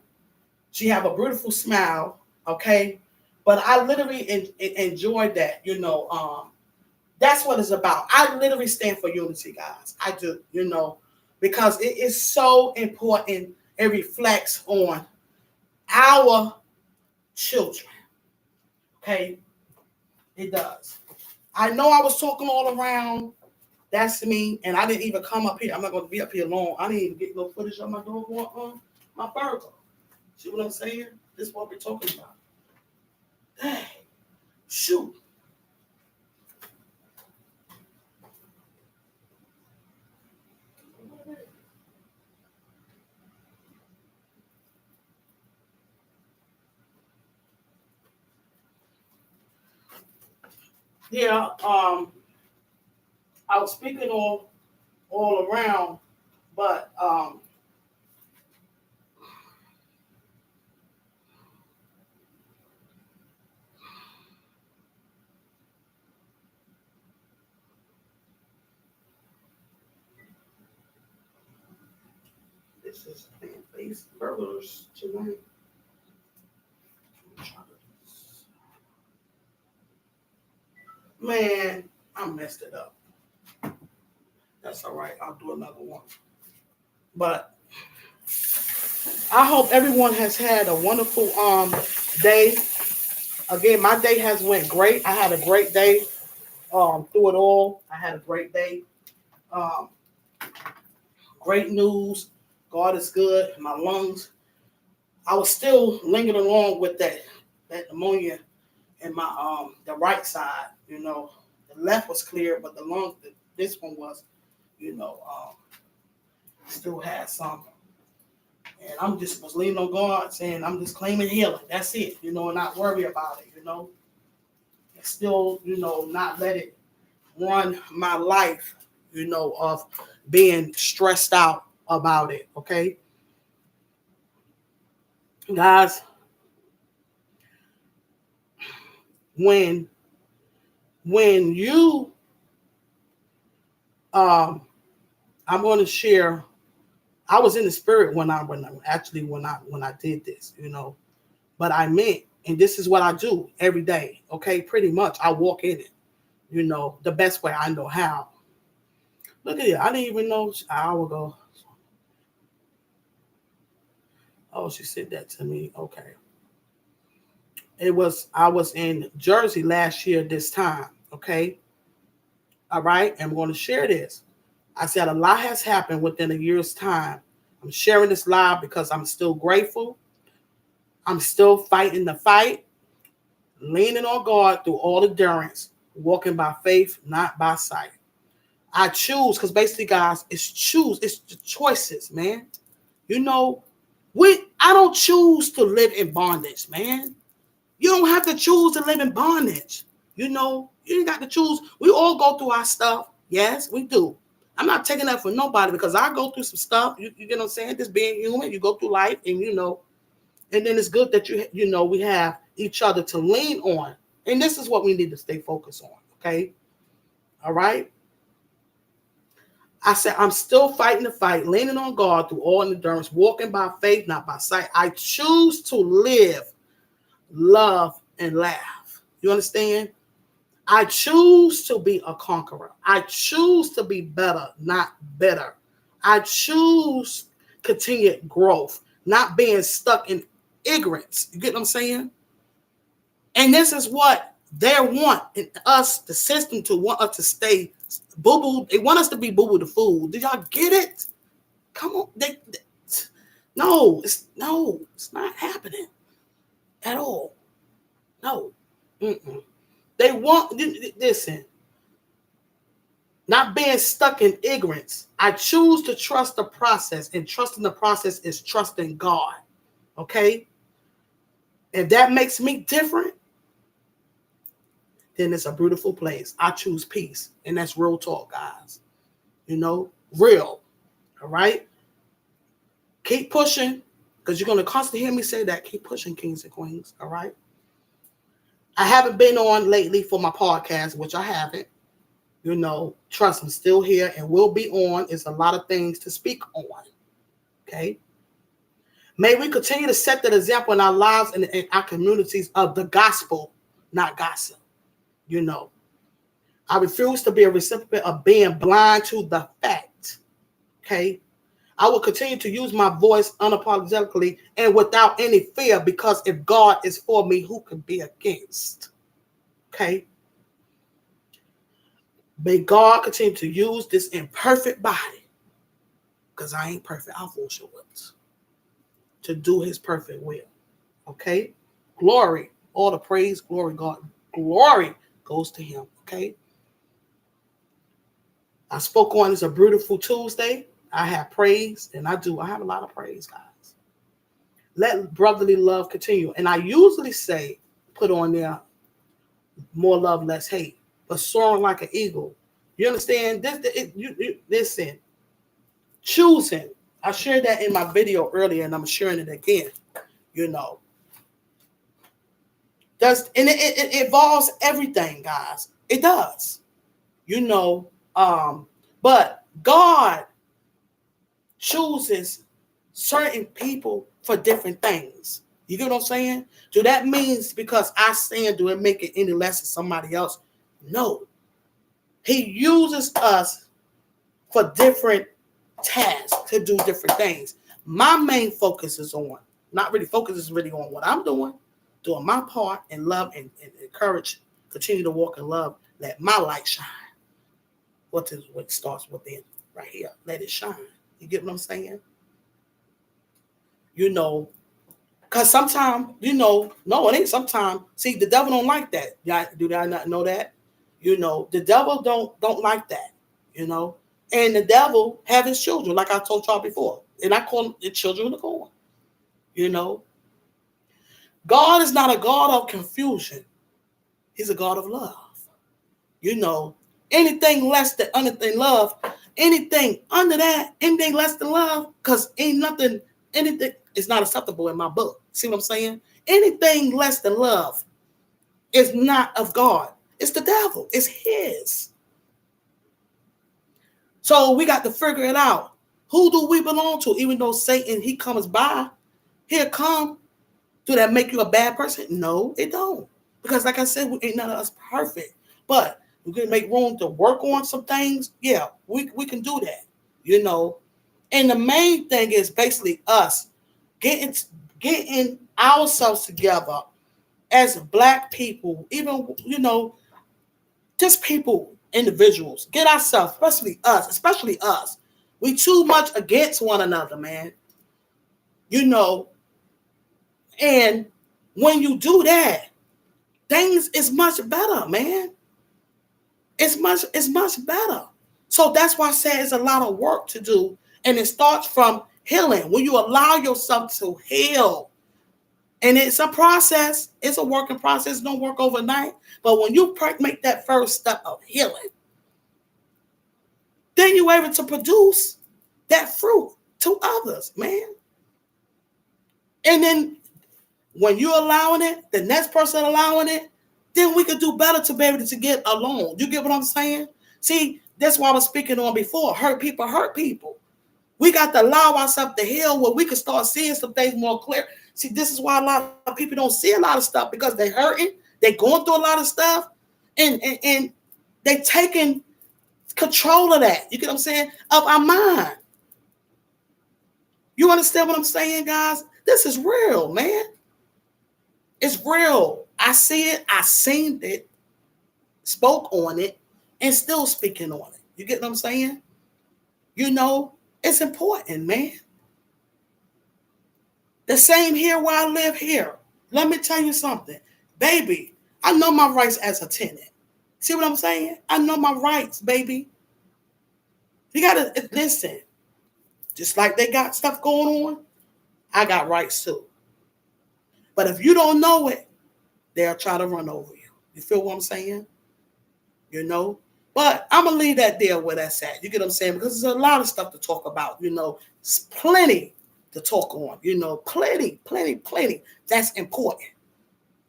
She have a beautiful smile, okay? But I literally enjoyed that, that's what it's about. I literally stand for unity, guys. I do, because it is so important. It reflects on our children, okay? It does. I know I was talking all around. That's me, and I didn't even come up here. I'm not going to be up here long. I didn't even get no footage of my dog on my burger. See what I'm saying? This is what we're talking about. Dang. Shoot. Yeah, I was speaking all around, but this is plant-based burgers tonight. Man, I messed it up. That's all right. I'll do another one. But I hope everyone has had a wonderful day. Again, my day has went great. I had a great day through it all. I had a great day. Um, Great news. God is good. My lungs. I was still lingering along with that pneumonia in my the right side. The left was clear, but the lungs, this one was, still had some. And I'm just was leaning on God, saying I'm just claiming healing. That's it. And not worry about it. And still, not let it run my life. Of being stressed out about it. Okay, guys. When you I'm going to share. I was in the spirit when I did this, but I meant, and this is what I do every day. Okay, pretty much I walk in it, the best way I know how. Look at it. I didn't even know an hour ago. Oh, she said that to me. Okay. I was in Jersey last year this time. Okay. All right. And I'm going to share this. I said a lot has happened within a year's time. I'm sharing this live because I'm still grateful. I'm still fighting the fight, leaning on God through all endurance, walking by faith, not by sight. I choose, because basically, guys, it's the choices, man. I don't choose to live in bondage, man. You don't have to choose to live in bondage. You ain't got to choose. We all go through our stuff. Yes, we do. I'm not taking that for nobody because I go through some stuff. You get what I'm saying? Just being human, you go through life and and then it's good that we have each other to lean on. And this is what we need to stay focused on. Okay. All right. I said, I'm still fighting the fight, leaning on God through all endurance, walking by faith, not by sight. I choose to live, love, and laugh. You understand? I choose to be a conqueror. I choose to be better, not better. I choose continued growth, not being stuck in ignorance. You get what I'm saying? And this is what they want in us, the system, to want us to stay boo-boo. They want us to be boo-boo the fool. Did y'all get it? Come on. No, it's not happening at all. No. Mm-mm. They want, listen, not being stuck in ignorance. I choose to trust the process, and trusting the process is trusting God. Okay? If that makes me different, then it's a beautiful place. I choose peace. And that's real talk, guys. Real. All right? Keep pushing, because you're going to constantly hear me say that. Keep pushing, kings and queens. All right? I haven't been on lately for my podcast, which I haven't. Trust I'm still here and will be on. It's a lot of things to speak on. Okay? May we continue to set that example in our lives and in our communities of the gospel, not gossip. I refuse to be a recipient of being blind to the fact. Okay? I will continue to use my voice unapologetically and without any fear, because if God is for me, who can be against? Okay? May God continue to use this imperfect body, because I ain't perfect, I'll fall short, to do his perfect will. Okay? Glory, all the praise, glory, God, glory goes to him. Okay? I spoke on this a beautiful Tuesday. I have praise, and I have a lot of praise, guys. Let brotherly love continue. And I usually say, put on there, more love, less hate, but soaring like an eagle. You understand? Listen, choosing. I shared that in my video earlier, and I'm sharing it again. It involves everything, guys. It does. But God chooses certain people for different things. You get what I'm saying? So that means because I stand, do it make it any less than somebody else? No. He uses us for different tasks to do different things. My main focus is on, not really focus is really on what I'm doing. doing my part in love and encourage, continue to walk in love. Let my light shine. What starts within right here? Let it shine. You get what I'm saying? You know, because sometimes, no, it ain't sometimes. See, the devil don't like that. Do I not know that? The devil don't like that. And the devil have his children, like I told y'all before. And I call them the children of the corn. God is not a God of confusion. He's a God of love. Anything less than anything love, anything under that, anything less than love, because anything is not acceptable in my book. See what I'm saying? Anything less than love is not of God. It's the devil. It's his. So we got to figure it out. Who do we belong to? Even though Satan, he comes by, he'll come. Do that make you a bad person? No, it don't. Because like I said, ain't none of us perfect. But we can make room to work on some things. Yeah, we can do that. And the main thing is basically us getting ourselves together as Black people, even, just people, individuals, get ourselves, especially us. We too much against one another, man. And when you do that, things is much better, man. It's much better. So that's why I say it's a lot of work to do. And it starts from healing. When you allow yourself to heal. And it's a process. It's a working process. Don't work overnight. But when you make that first step of healing, then you're able to produce that fruit to others, man. And then when you're allowing it, the next person allowing it, then we could do better to be able to get along. You get what I'm saying? See, that's why I was speaking on before. Hurt people. We got to allow ourselves to heal where we can start seeing some things more clear. See, this is why a lot of people don't see a lot of stuff, because they're hurting. They're going through a lot of stuff. And they're taking control of that. You get what I'm saying? Of our mind. You understand what I'm saying, guys? This is real, man. It's real. I see it. I seen it, spoke on it, and still speaking on it. You get what I'm saying? It's important, man. The same here where I live here. Let me tell you something. Baby, I know my rights as a tenant. See what I'm saying? I know my rights, baby. You got to listen. Just like they got stuff going on, I got rights too. But if you don't know it, they'll try to run over you. You feel what I'm saying? But I'm going to leave that there where that's at. You get what I'm saying? Because there's a lot of stuff to talk about. It's plenty to talk on. Plenty. That's important.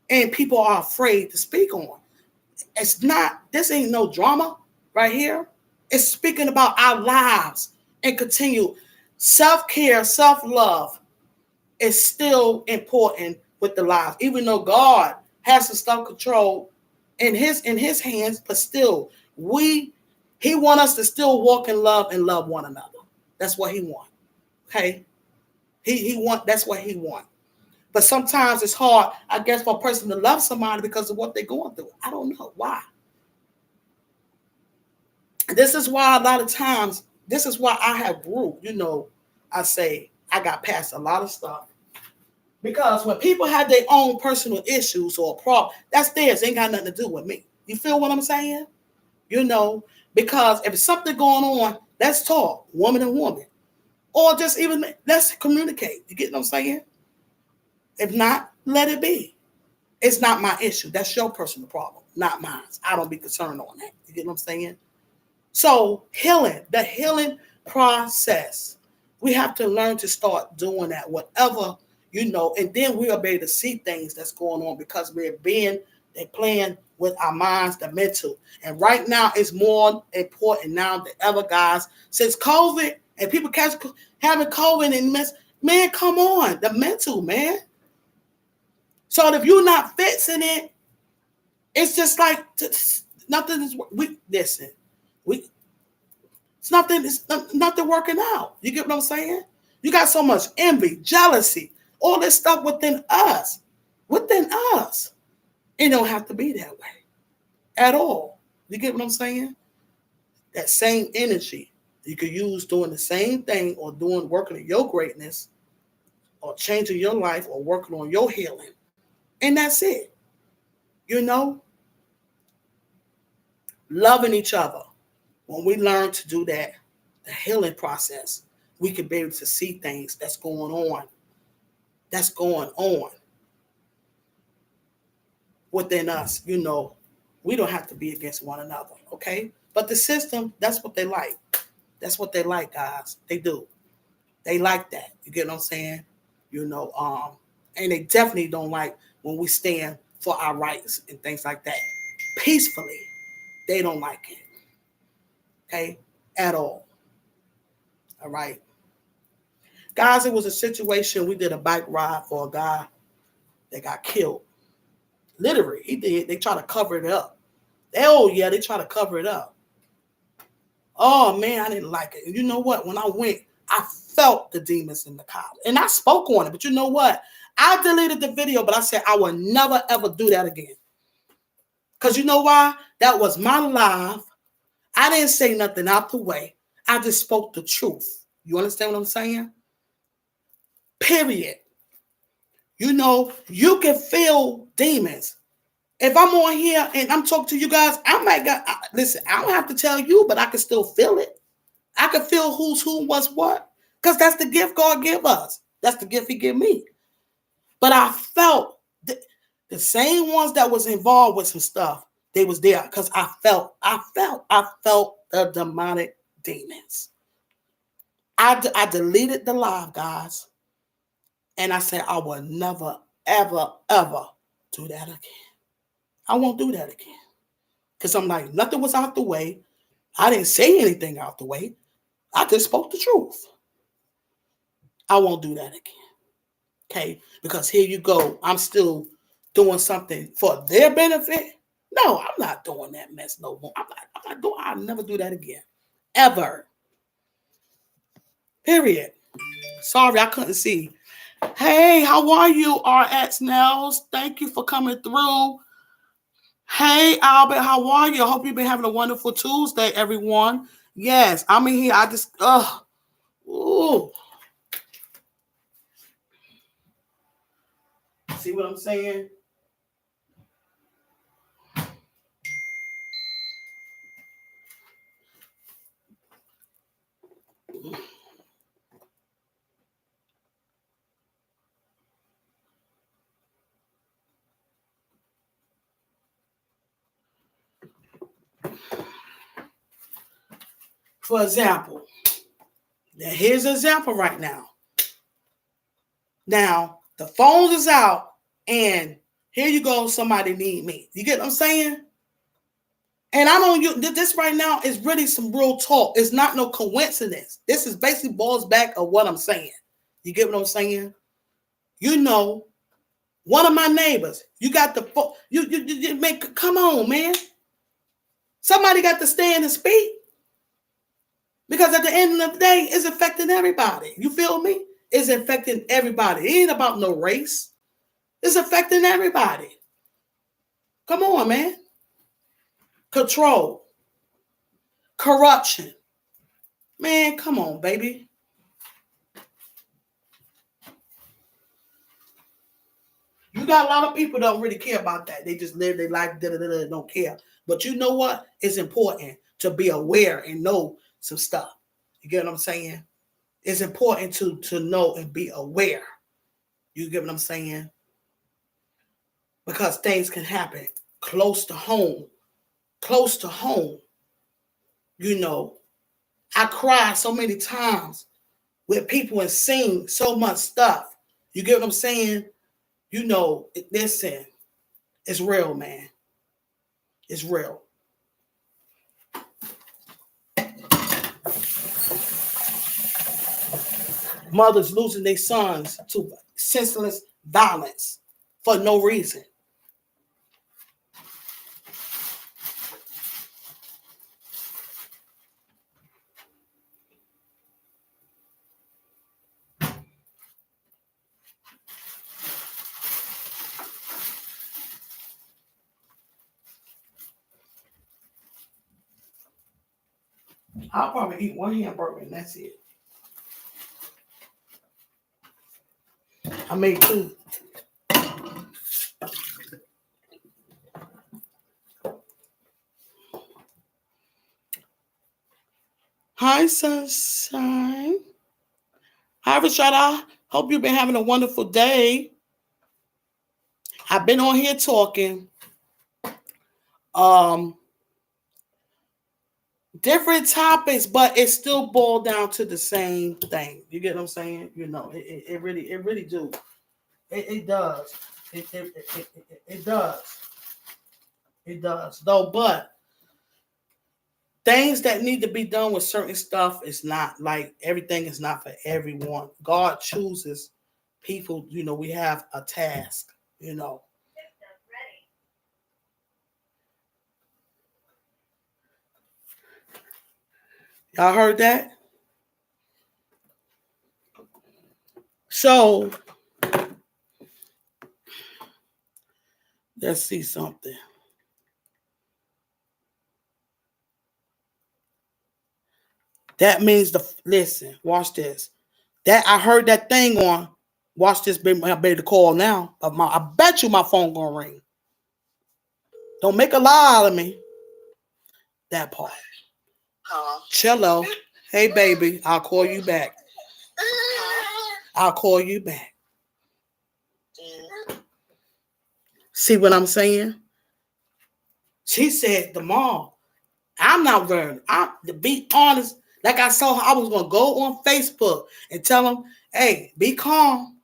And people are afraid to speak on. This ain't no drama right here. It's speaking about our lives and continue. Self-care, self-love is still important with the lives. Even though God has some stuff control in his hands, but still, he wants us to still walk in love and love one another. That's what he wants. Okay? That's what he wants. But sometimes it's hard, I guess, for a person to love somebody because of what they're going through. I don't know why. This is why a lot of times, this is why I have grew. I say I got past a lot of stuff. Because when people have their own personal issues or problem, that's theirs. It ain't got nothing to do with me. You feel what I'm saying? Because if something going on, let's talk, woman and woman. Or just even, let's communicate. You get what I'm saying? If not, let it be. It's not my issue. That's your personal problem, not mine. I don't be concerned on that. You get what I'm saying? So the healing process, we have to learn to start doing that, whatever, and then we'll be able to see things that's going on because they're playing with our minds, the mental. And right now it's more important now than ever, guys. Since COVID and people having COVID and man, come on, the mental, man. So if you're not fixing it, it's just like nothing is. It's nothing working out. You get what I'm saying? You got so much envy, jealousy, all this stuff within us. within us. It don't have to be that way at all. You get what I'm saying? That same energy you could use doing the same thing or doing working on your greatness or changing your life or working on your healing. And that's it. You know, loving each other. When we learn to do that, the healing process, we can be able to see things that's going on. That's going on within us. You know, we don't have to be against one another, okay? But the system, that's what they like. That's what they like, guys. They do. They like that. You get what I'm saying? You know, and they definitely don't like when we stand for our rights and things like that. Peacefully, they don't like it. Okay? At all. All right. Guys, it was a situation. We did a bike ride for a guy that got killed. Literally, he did. They try to cover it up. They try to cover it up. Oh man, I didn't like it. And you know what? When I went, I felt the demons in the car. And I spoke on it. But you know what? I deleted the video, but I said I will never ever do that again. Because you know why? That was my life. I didn't say nothing out the way. I just spoke the truth. You understand what I'm saying? Period. You know, you can feel demons. If I'm on here and I'm talking to you guys, listen, I don't have to tell you, but I can still feel it. I can feel who's who, what's what. Because that's the gift God give us. That's the gift he give me. But I felt the same ones that was involved with some stuff, they was there. Because I felt the demonic demons. I deleted the live, guys. And I said, I will never, ever, ever do that again. I won't do that again. Because I'm like, nothing was out the way. I didn't say anything out the way. I just spoke the truth. I won't do that again. Okay? Because here you go. I'm still doing something for their benefit. No, I'm not doing that mess no more. I'll never do that again. Ever. Period. Sorry, I couldn't see. Hey, how are you, RX Nels? Thank you for coming through. Hey, Albert, how are you? I hope you've been having a wonderful Tuesday, everyone. Yes, I'm in here. Ooh. See what I'm saying? For example, here's an example right now. Now, the phones is out, and here you go, somebody need me. You get what I'm saying? And I don't, this right now is really some real talk. It's not no coincidence. This is basically balls back of what I'm saying. You get what I'm saying? You know, one of my neighbors, you got the phone, you make, come on, man. Somebody got to stand and speak. Because at the end of the day, it's affecting everybody. You feel me? It's affecting everybody. It ain't about no race. It's affecting everybody. Come on, man. Control. Corruption. Man, come on, baby. You got a lot of people don't really care about that. They just live their life, don't care. But you know what? It's important to be aware and know some stuff. You get what I'm saying? It's important to know and be aware. You get what I'm saying? Because things can happen close to home. Close to home. You know, I cry so many times with people and sing so much stuff. You get what I'm saying? You know, listen, it's real, man. It's real. Mothers losing their sons to senseless violence for no reason. I'll probably eat one hamburger and that's it. I made two. Hi, sunshine. Hi, Rashada. Hope you've been having a wonderful day. I've been on here talking. Different topics, but it still boiled down to the same thing. You get what I'm saying? You know, it really do. It does. It does. It does. Though, but things that need to be done with certain stuff is not like everything is not for everyone. God chooses people. You know, we have a task. You know. Y'all heard that? So let's see something. That means listen, watch this. That I heard that thing on. Watch this, baby. I better call now. I bet you my phone gonna ring. Don't make a lie out of me. That part. Cello. Hey, baby. I'll call you back. I'll call you back. See what I'm saying? She said, the mom. I'm not worried. To be honest, like I saw her, I was gonna go on Facebook and tell them, hey, be calm.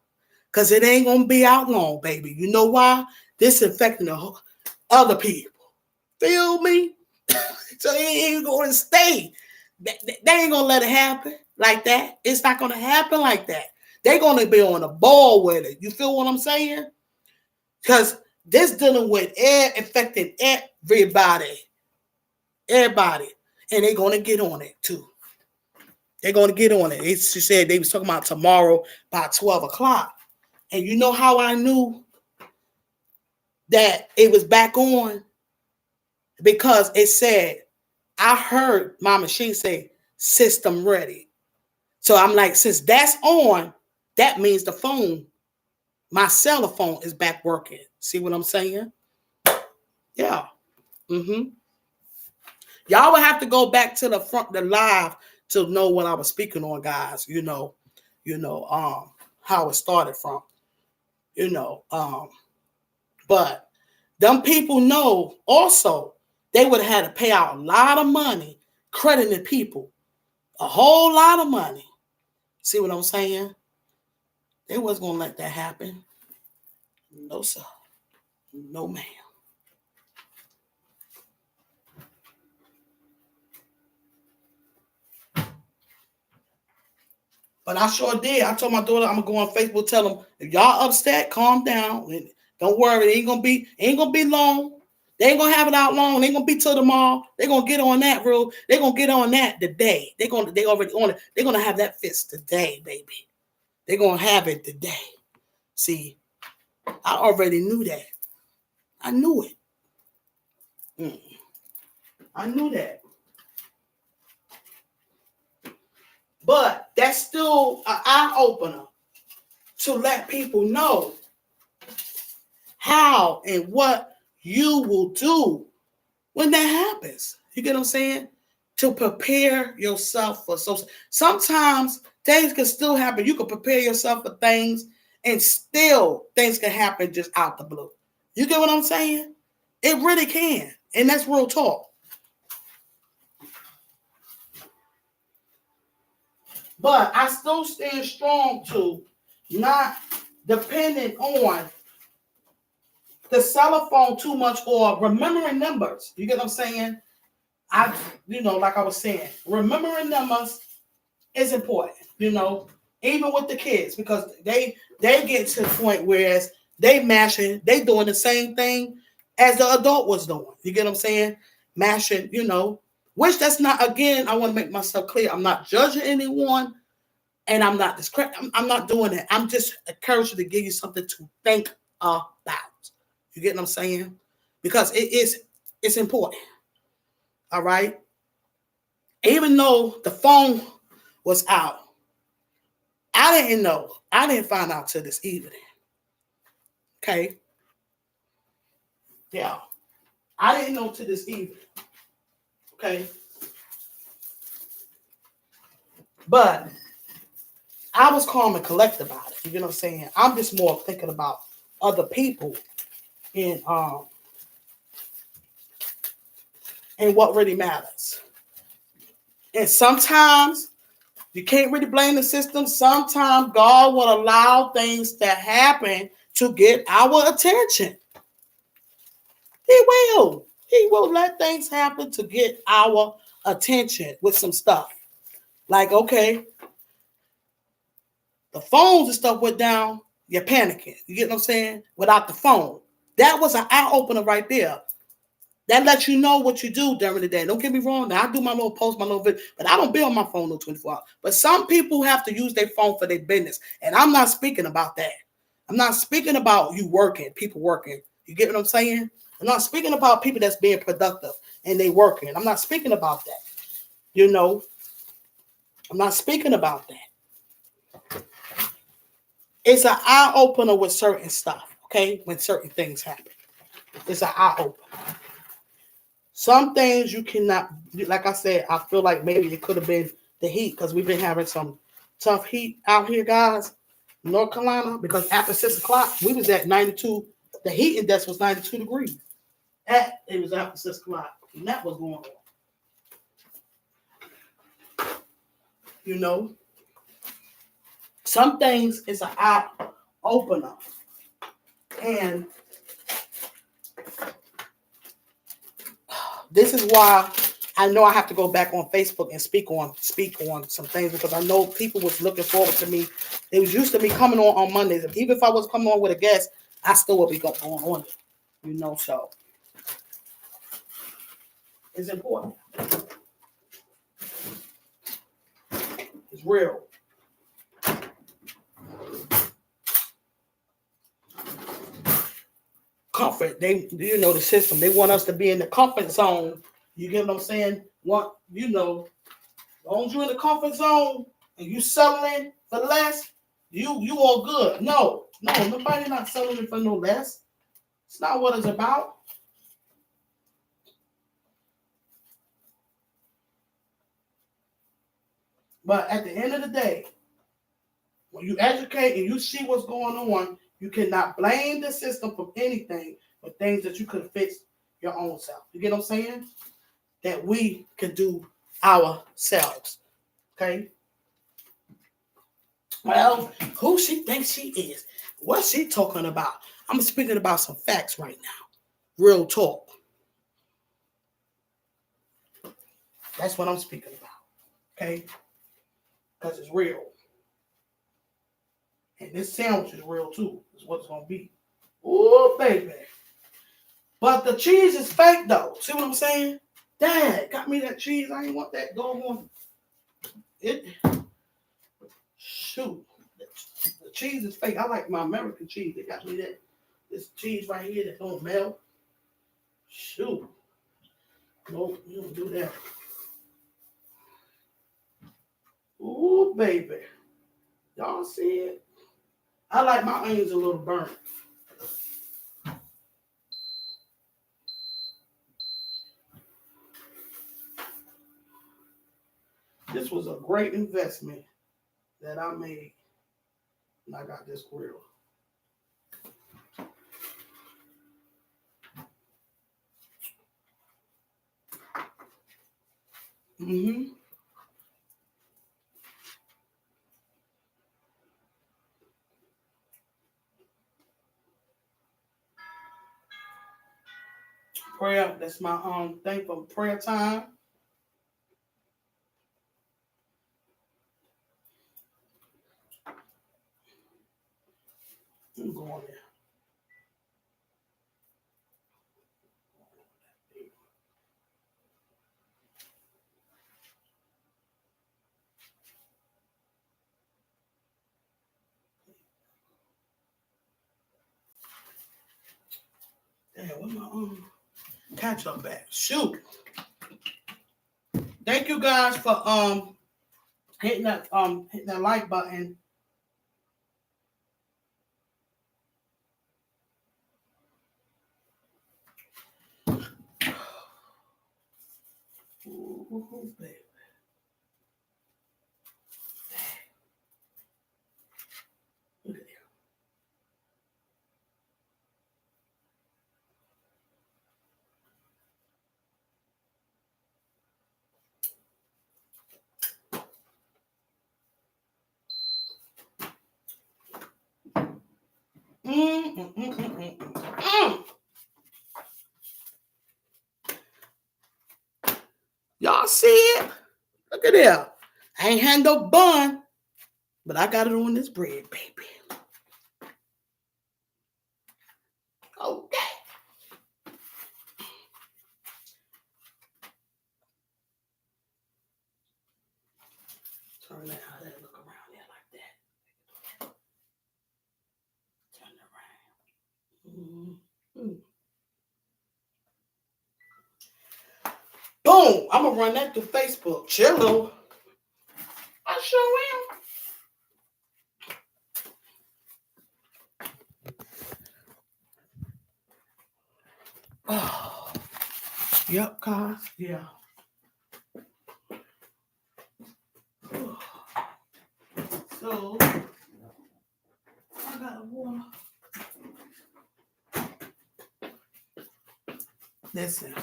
Because it ain't going to be out long, baby. You know why? This infecting the other people. Feel me? So it ain't going to stay. They ain't going to let it happen like that. It's not going to happen like that. They're going to be on the ball with it. You feel what I'm saying? Because this dealing with air infecting everybody. Everybody. And they're going to get on it, too. They're going to get on it. She said they was talking about tomorrow by 12 o'clock. And you know how I knew that it was back on? Because it said, I heard my machine say, system ready. So I'm like, since that's on, that means the phone, my cell phone is back working. See what I'm saying? Yeah. Mm-hmm. Y'all would have to go back to the live to know what I was speaking on, guys. You know, how it started from. But them people know also they would have had to pay out a lot of money crediting people. A whole lot of money. See what I'm saying? They wasn't going to let that happen. No, sir. No, ma'am. But I sure did. I told my daughter I'm going to go on Facebook, tell them, if y'all upset, calm down. Don't worry. It ain't gonna be long. They ain't gonna have it out long. They ain't gonna be till tomorrow. They gonna get on that, bro. They gonna get on that today. They already on it. They gonna have that fixed today, baby. They gonna have it today. See, I already knew that. I knew it. I knew that. But that's still an eye opener to let people know how and what you will do when that happens. You get what I'm saying? To prepare yourself for sometimes things can still happen. You can prepare yourself for things and still things can happen just out the blue. You get what I'm saying? It really can. And that's real talk. But I still stand strong to not depending on the cell phone too much or remembering numbers. You get what I'm saying? Like I was saying, remembering numbers is important, even with the kids, because they get to the point whereas they mashing, they doing the same thing as the adult was doing. You get what I'm saying? Mashing, which that's not, again, I want to make myself clear. I'm not judging anyone and I'm not I'm not doing that. I'm just encouraging to give you something to think about. You get what I'm saying? Because it's important. All right. Even though the phone was out, I didn't know. I didn't find out till this evening. Okay. Yeah. I didn't know till this evening. Okay. But I was calm and collect about it. You know what I'm saying? I'm just more thinking about other people and what really matters. And sometimes you can't really blame the system. Sometimes God will allow things to happen to get our attention. He will. He will let things happen to get our attention with some stuff. Like, okay, the phones and stuff went down, you're panicking. You get what I'm saying? Without the phone. That was an eye opener right there. That lets you know what you do during the day. Don't get me wrong. Now, I do my little post, my little video, but I don't be on my phone no 24 hours. But some people have to use their phone for their business. And I'm not speaking about that. I'm not speaking about you working, people working. You get what I'm saying? I'm not speaking about people that's being productive and they working. I'm not speaking about that. You know, I'm not speaking about that. It's an eye opener with certain stuff, okay? When certain things happen. It's an eye opener. Some things you cannot, like I said, I feel like maybe it could have been the heat because we've been having some tough heat out here, guys, North Carolina, because after 6 o'clock, we was at 92. The heat index was 92 degrees. It was after 6 o'clock, and that was going on. You know, some things is an eye opener. And this is why I know I have to go back on Facebook and speak on some things because I know people was looking forward to me. They was used to me coming on Mondays. Even if I was coming on with a guest, I still would be going on it. You know, so it's important. It's real. Comfort. The system. They want us to be in the comfort zone. You get what I'm saying? As long as you're in the comfort zone and you settling for less, you all good. No, nobody not settling for no less. It's not what it's about. But at the end of the day, when you educate and you see what's going on, you cannot blame the system for anything but things that you could have fixed your own self. You get what I'm saying? That we can do ourselves. Okay? Well, who she thinks she is? What's she talking about? I'm speaking about some facts right now. Real talk. That's what I'm speaking about. Okay? Because it's real. And this sandwich is real too. Is what it's going to be. Oh, baby. But the cheese is fake though. See what I'm saying? Dad, got me that cheese. I ain't want that doggone. Shoot. The cheese is fake. I like my American cheese. They got me this cheese right here that don't melt. Shoot. No, you don't do that. Ooh, baby. Y'all see it? I like my onions a little burnt. This was a great investment that I made. And I got this grill. Mm-hmm. Prayer. That's my thing for prayer time. I'm going there. Damn, where's my catch up at? Shoot. Thank you guys for hitting that like button. Ooh, baby. Look at that. Y'all see it? Look at that. I ain't had no bun, but I got it on this bread, baby. Okay. Turn that how that look around there like that. Turn it around. Mm-hmm. Boom! I'm gonna run that through Facebook. Chillo. I sure am. Oh, yep, guys. Yeah. So I got a water. Listen,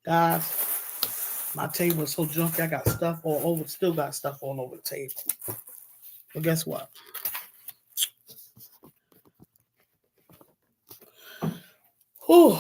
guys, my table is so junky. I got stuff all over. Still got stuff all over the table. But guess what? Whew.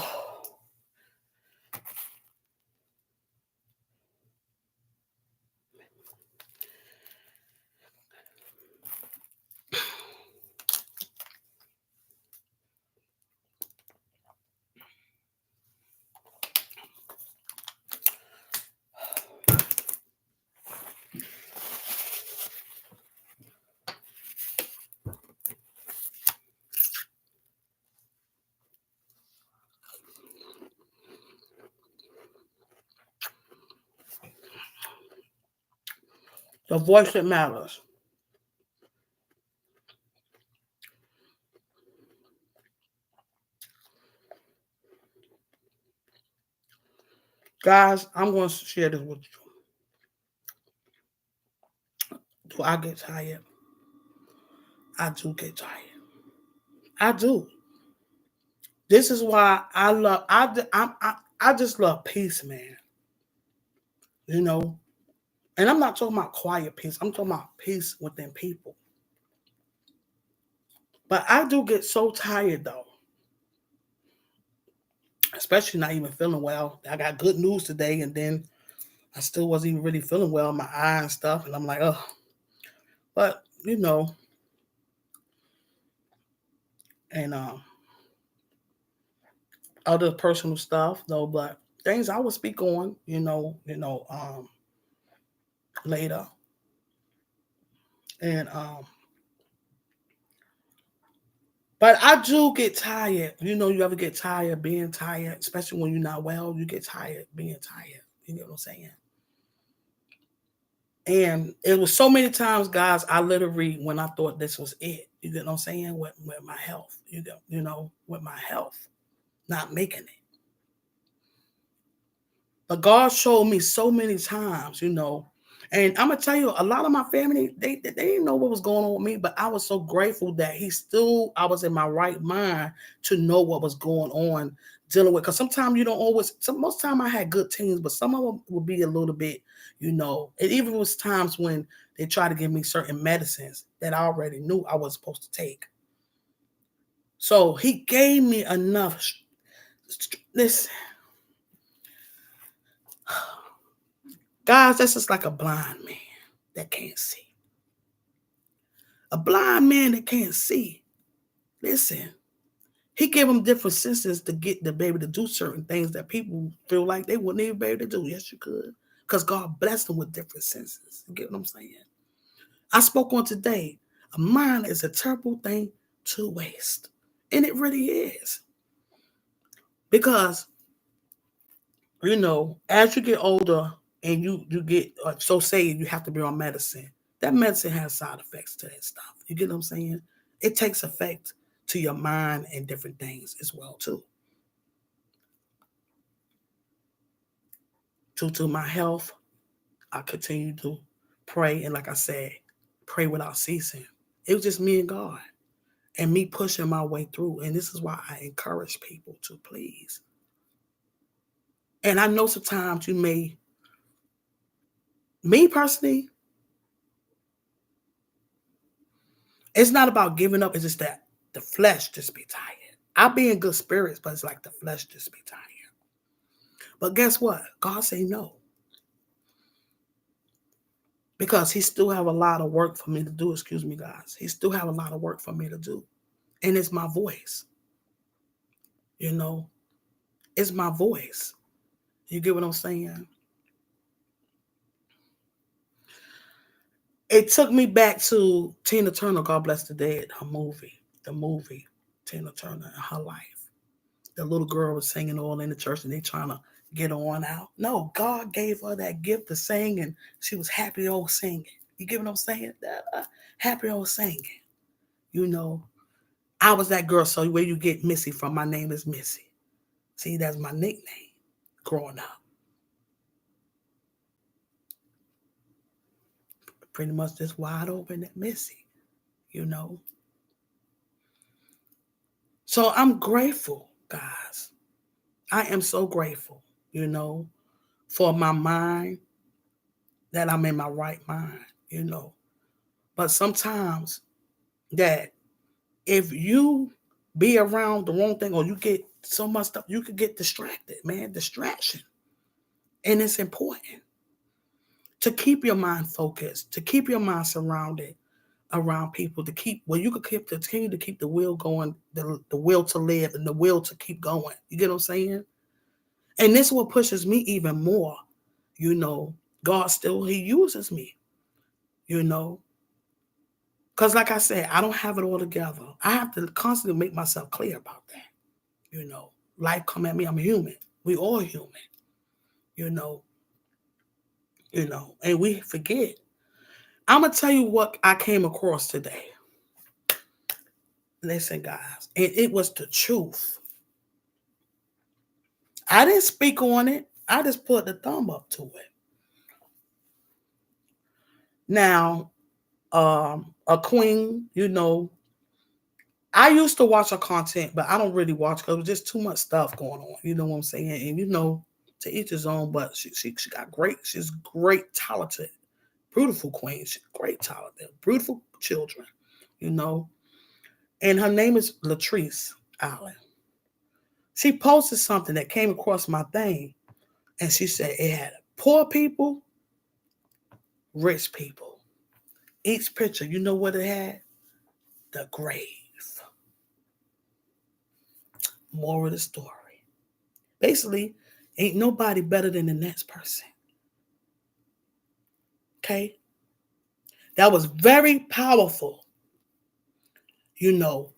The voice that matters. Guys, I'm going to share this with you. Do I get tired? I do get tired. I do. This is why I just love peace, man. You know, and I'm not talking about quiet peace. I'm talking about peace within people. But I do get so tired though, especially not even feeling well. I got good news today, and then I still wasn't even really feeling well, my eye and stuff, and I'm like, oh. But you know, and other personal stuff though, but things I will speak on, later. And but I do get tired. You know, you ever get tired being tired, especially when you're not well, you get tired being tired. You know what I'm saying? And it was so many times, guys, I literally when I thought this was it, you get what I'm saying, with my health, with my health, not making it. But God showed me so many times, and I'm gonna tell you, a lot of my family, they didn't know what was going on with me, but I was so grateful that I was in my right mind to know what was going on dealing with. Because sometimes you don't always. Most time I had good teams, but some of them would be a little bit, It even was times when they tried to give me certain medicines that I already knew I was supposed to take. So He gave me enough. Listen. Guys, that's just like a blind man that can't see. A blind man that can't see. Listen, He gave them different senses to be able to do certain things that people feel like they wouldn't even be able to do. Yes, you could. Because God blessed them with different senses. You get what I'm saying? I spoke on today. A mind is a terrible thing to waste. And it really is. Because As you get older and you get so say you have to be on medicine, that medicine has side effects to that stuff. You get what I'm saying? It takes effect to your mind and different things as well too. Due to my health, I continue to pray, and like I said, pray without ceasing. It was just me and God and me pushing my way through. And this is why I encourage people to please. And I know sometimes me personally, it's not about giving up. It's just that the flesh just be tired. I'll be in good spirits, but it's like the flesh just be tired. But guess what? God say no. Because he still have a lot of work for me to do. Excuse me, guys. He still have a lot of work for me to do. And it's my voice. You know, it's my voice. You get what I'm saying? It took me back to Tina Turner, God bless the dead, her movie. The movie, Tina Turner and her life. The little girl was singing all in the church and they trying to get on out. No, God gave her that gift to sing and she was happy old singing. You get what I'm saying? Happy old singing. You know, I was that girl. So where you get Missy from, my name is Missy. See, that's my nickname growing up. Pretty much just wide open at Missy, you know. So I'm grateful, guys. I am so grateful, you know, for my mind, that I'm in my right mind, you know. But sometimes that if you be around the wrong thing or you get so much stuff, you could get distracted, man. Distraction. And it's important to keep your mind focused, to keep your mind surrounded around people, to keep you could continue to keep the will going, the will to live and the will to keep going. You get what I'm saying? And this is what pushes me even more. You know, God still he uses me, you know. Because like I said, I don't have it all together. I have to constantly make myself clear about that. You know, life come at me. I'm human. We all human. You know, and we forget. I'm gonna tell you what I came across today. Listen, guys, and it was the truth. I didn't speak on it. I just put the thumb up to it. Now, a queen, you know, I used to watch her content, but I don't really watch because there's just too much stuff going on. You know what I'm saying? And you know, to each his own. But she got great. She's great, talented, beautiful queen. She's great, talented, beautiful children. You know, and her name is Latrice Allen. She posted something that came across my thing, and she said it had poor people, rich people. Each picture, you know what it had? The grave. Moral of the story. Basically, ain't nobody better than the next person. Okay? That was very powerful. You know,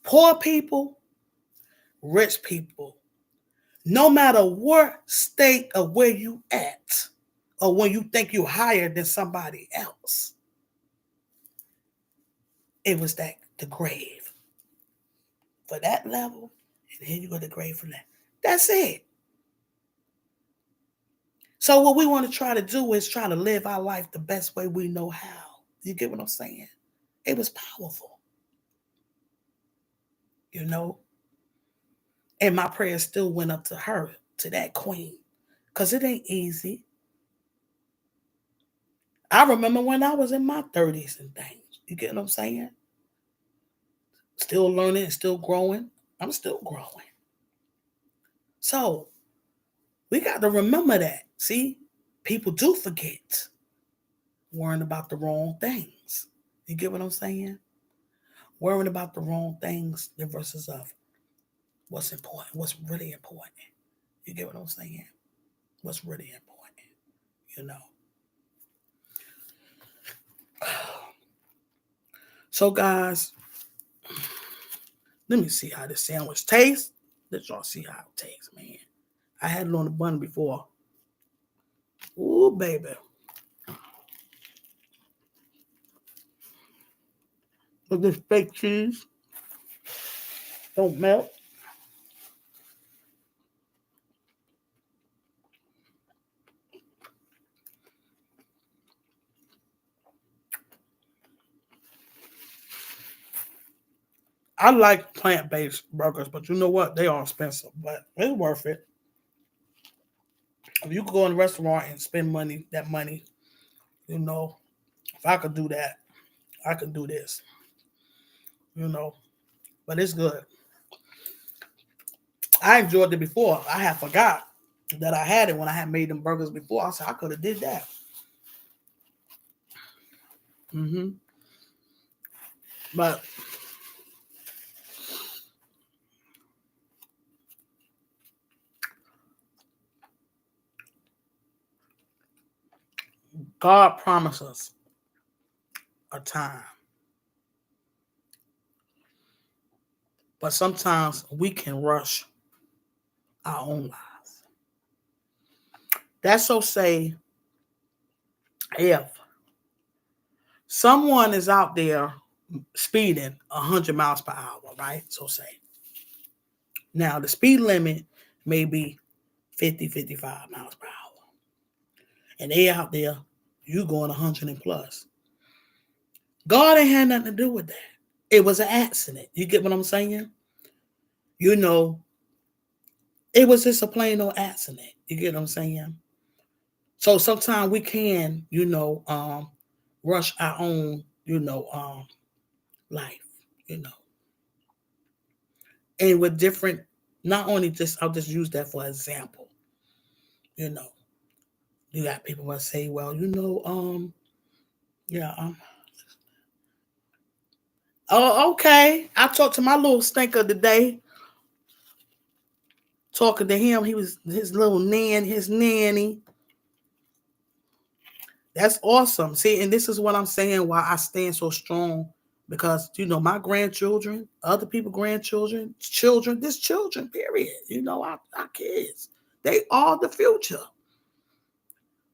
poor people, rich people, no matter what state of where you at, or when you think you're higher than somebody else, it was that the grave for that level, and then you go to the grave for that. That's it. So what we want to try to do is try to live our life the best way we know how. You get what I'm saying? It was powerful, you know. And my prayers still went up to her, to that queen, because it ain't easy. I remember when I was in my 30s and things. You get what I'm saying? Still learning, still growing. I'm still growing. So we got to remember that. See, people do forget worrying about the wrong things. You get what I'm saying? Worrying about the wrong things versus of what's important, what's really important. You get what I'm saying? What's really important, you know. So, guys, let me see how this sandwich tastes. Let y'all see how it tastes, man. I had it on the bun before. Ooh, baby. But this fake cheese don't melt. I like plant-based burgers, but you know what? They are expensive, but it's worth it. If you could go in a restaurant and spend that money, you know, if I could do that, I could do this, you know. But it's good. I enjoyed it before. I had forgot that I had it when I had made them burgers before. I said I could have did that. hmm But God promises a time, but sometimes we can rush our own lives. That's so say if someone is out there speeding 100 miles per hour, right? So say now the speed limit may be 50, 55 miles per hour, and they out there, you going 100 and plus. God ain't had nothing to do with that. It was an accident. You get what I'm saying? You know, it was just a plain old accident. You get what I'm saying? So sometimes we can, rush our own, life, you know. And with different, not only just, I'll just use that for example, you know. You got people that say, well, yeah, oh, okay. I talked to my little stinker today, talking to him. He was his little his nanny. That's awesome. See, and this is what I'm saying why I stand so strong. Because, my grandchildren, other people, grandchildren, children, period. Our kids. They are the future.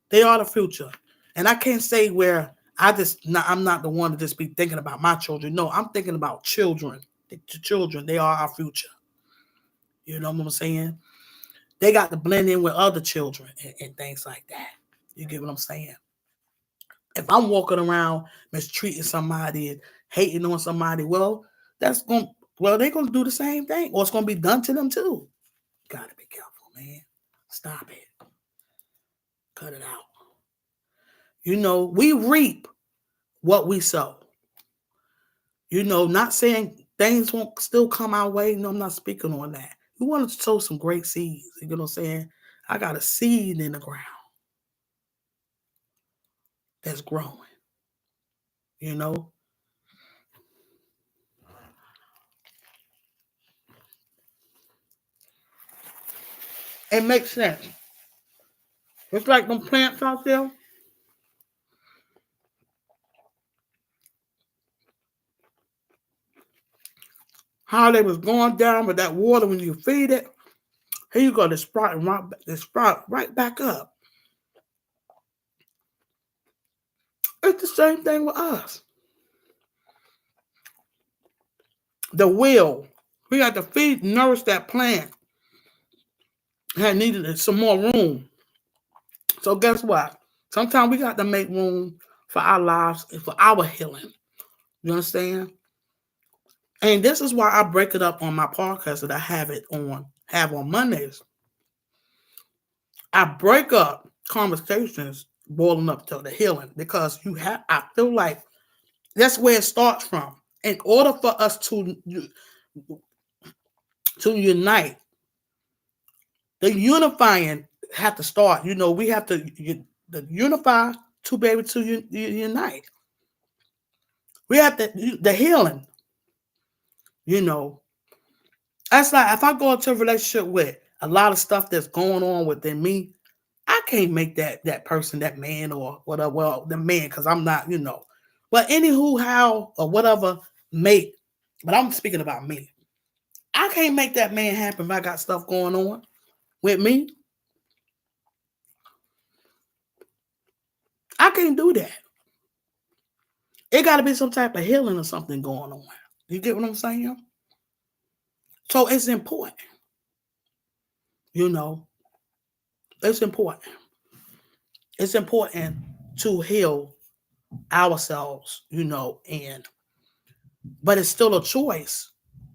They are the future. And I can't say where I'm not the one to just be thinking about my children. No, I'm thinking about children. The children, they are our future. You know what I'm saying? They got to blend in with other children and things like that. You get what I'm saying? If I'm walking around mistreating somebody and hating on somebody, they're gonna do the same thing, or it's gonna be done to them too. Gotta be careful, man. Stop it. Cut it out. We reap what we sow. Not saying things won't still come our way. No, I'm not speaking on that. We want to sow some great seeds. You know what I'm saying? I got a seed in the ground that's growing. You know, it makes sense. It's like them plants out there. How they was going down with that water when you feed it. Here you go, the sprout right back up. It's the same thing with us. The will. We got to feed, nourish that plant. Had needed some more room. So guess what? Sometimes we got to make room for our lives and for our healing. You understand? And this is why I break it up on my podcast that I have on Mondays. I break up conversations boiling up to the healing because I feel like that's where it starts from. In order for us to unite, the unifying have to start. We have to unify to be able to unite. We have the healing. That's like if I go into a relationship with a lot of stuff that's going on within me, I can't make that person, that man or whatever, well, the man, because I'm not. But anywho, how or whatever, mate. But I'm speaking about me. I can't make that man happen if I got stuff going on. With me, I can't do that. It got to be some type of healing or something going on. You get what I'm saying? So it's important, you know, it's important. It's important to heal ourselves, and but it's still a choice,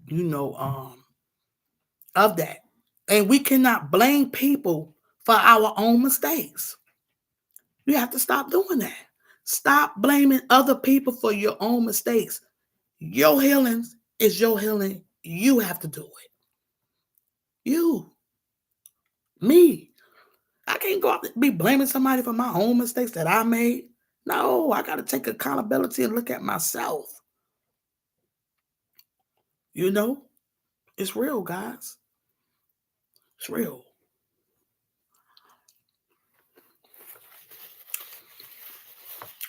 you know, of that. And we cannot blame people for our own mistakes. You have to stop doing that. Stop blaming other people for your own mistakes. Your healing is your healing. You have to do it. You, me. I can't go out and be blaming somebody for my own mistakes that I made. No, I got to take accountability and look at myself. You know, it's real, guys. It's real.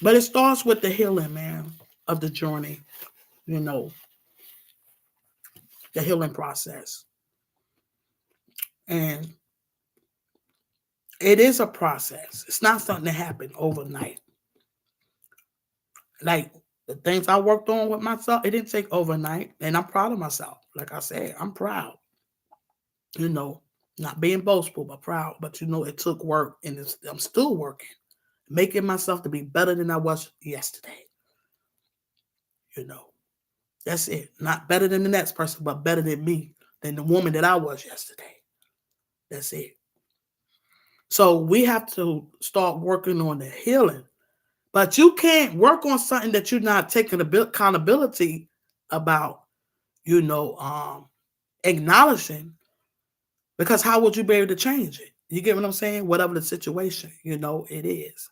But it starts with the healing, man, of the journey, you know, the healing process. And it is a process. It's not something that happened overnight. Like the things I worked on with myself, it didn't take overnight. And I'm proud of myself. Like I said, I'm proud, you know, not being boastful, but proud. But, it took work and I'm still working, making myself to be better than I was yesterday. You know, that's it. Not better than the next person, but better than me, than the woman that I was yesterday. That's it. So we have to start working on the healing. But you can't work on something that you're not taking accountability about, you know, acknowledging, because how would you be able to change it? You get what I'm saying? Whatever the situation, it is.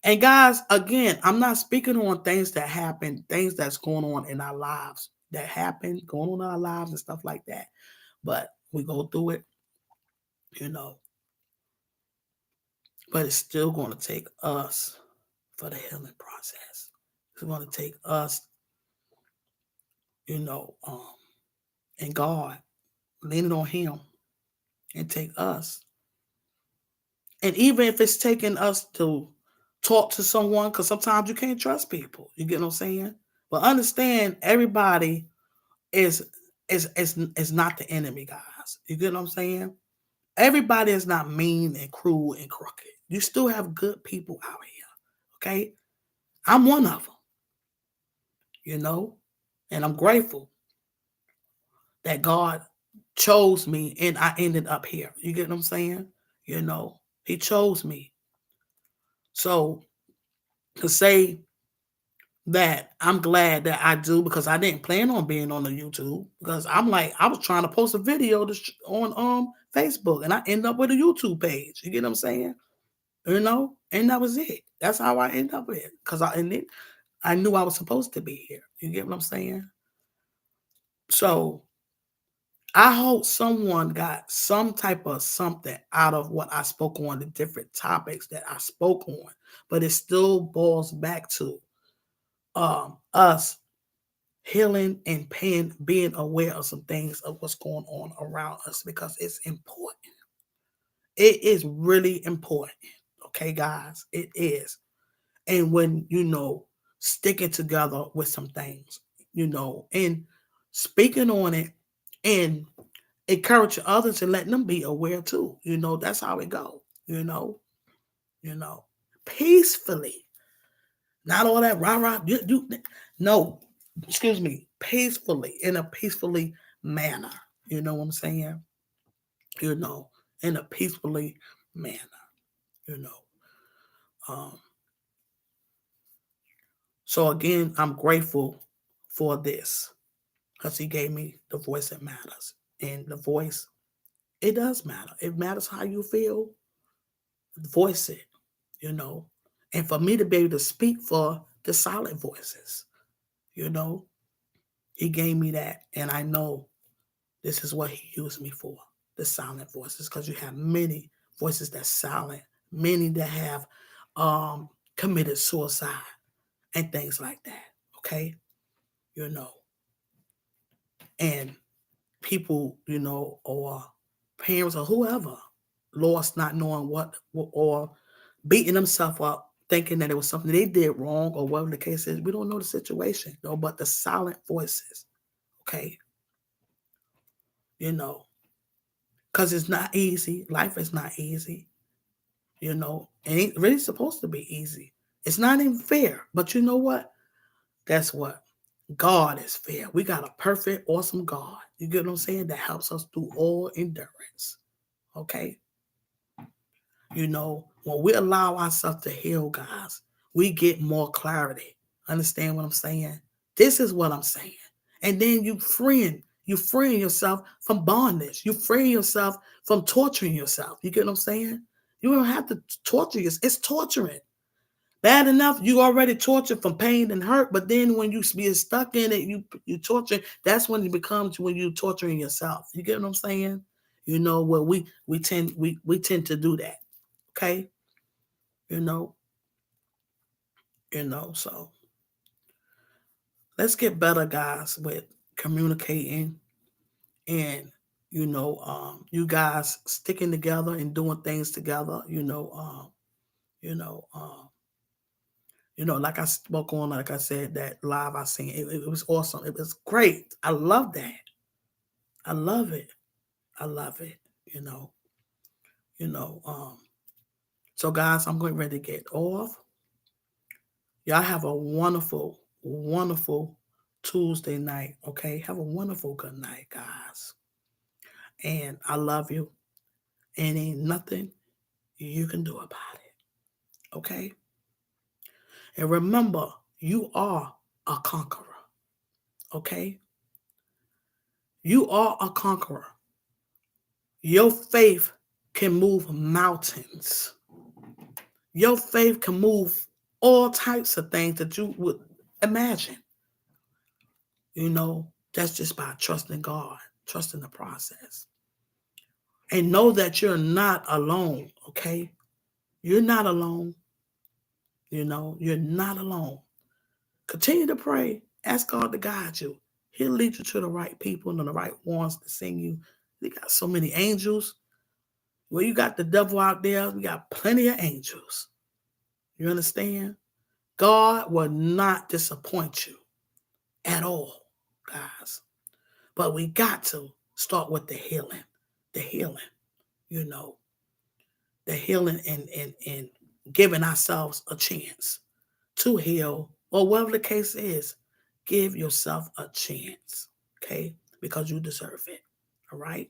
And guys, again, I'm not speaking on things that happen, things that's going on in our lives that happen, going on in our lives and stuff like that. But we go through it, you know, but it's still going to take us for the healing process. It's going to take us, you know, and God, leaning on Him, and take us. And even if it's taking us to talk to someone, because sometimes you can't trust people. You get what I'm saying? But understand, everybody is is not the enemy, guys. You get what I'm saying? Everybody is not mean and cruel and crooked. You still have good people out here. Okay? I'm one of them, you know, and I'm grateful that God chose me and I ended up here. You get what I'm saying? He chose me. So to say that I'm glad that I do, because I didn't plan on being on the YouTube, because I was trying to post a video on Facebook, and I end up with a YouTube page. You get what I'm saying? And that was it. That's how I end up here, because I knew I was supposed to be here. You get what I'm saying? So I hope someone got some type of something out of what I spoke on, the different topics that I spoke on, but it still boils back to us healing and being aware of some things of what's going on around us, because it's important. It is really important. Okay, guys, it is. And when, sticking together with some things, and speaking on it and encouraging others and letting them be aware too. That's how it go, you know, peacefully, not all that rah rah. No, excuse me, peacefully, in a peacefully manner. You know what I'm saying? You know, in a peacefully manner. You know. Um, so again, I'm grateful for this, because He gave me the voice that matters, and the voice, it does matter. It matters how you feel. Voice it. You know, and for me to be able to speak for the silent voices. You know, He gave me that, and I know this is what He used me for, the silent voices, because you have many voices that's silent, many that have committed suicide and things like that. Okay, you know, and people, or parents or whoever lost not knowing what or beating themselves up thinking that it was something they did wrong or whatever the case is. We don't know the situation, though, but the silent voices, okay, you know, because it's not easy. Life is not easy, you know, it ain't really supposed to be easy. It's not even fair, but you know what? Guess what? God is fair. We got a perfect, awesome God. You get what I'm saying? That helps us through all endurance. Okay? You know, when we allow ourselves to heal, guys, we get more clarity. Understand what I'm saying? This is what I'm saying. And then you freeing yourself from bondage. You freeing yourself from torturing yourself. You get what I'm saying? You don't have to torture yourself. It's torturing. Bad enough, you already tortured from pain and hurt, but then when you be stuck in it, you torture. That's when it becomes when you torturing yourself. You get what I'm saying? You know, well, we tend to do that. Okay, you know, So let's get better, guys, with communicating and you guys sticking together and doing things together. You know, um, like I spoke on, like I said, that live I seen, it was awesome. It was great. I love that. I love it. I love it. You know, you know. So guys, I'm getting ready to get off. Y'all have a wonderful, wonderful Tuesday night. Okay, have a wonderful good night, guys. And I love you. And ain't nothing you can do about it. Okay. And remember, you are a conqueror. Okay. You are a conqueror. Your faith can move mountains. Your faith can move all types of things that you would imagine. That's just by trusting God, trusting the process. And know that you're not alone, okay? You're not alone. You're not alone. Continue to pray. Ask God to guide you. He'll lead you to the right people and the right ones to sing you. We got so many angels. Well, you got the devil out there. We got plenty of angels. You understand? God will not disappoint you at all, guys. But we got to start with the healing. The healing, you know, the healing and giving ourselves a chance to heal, or whatever the case is. Give yourself a chance, okay? Because you deserve it, all right?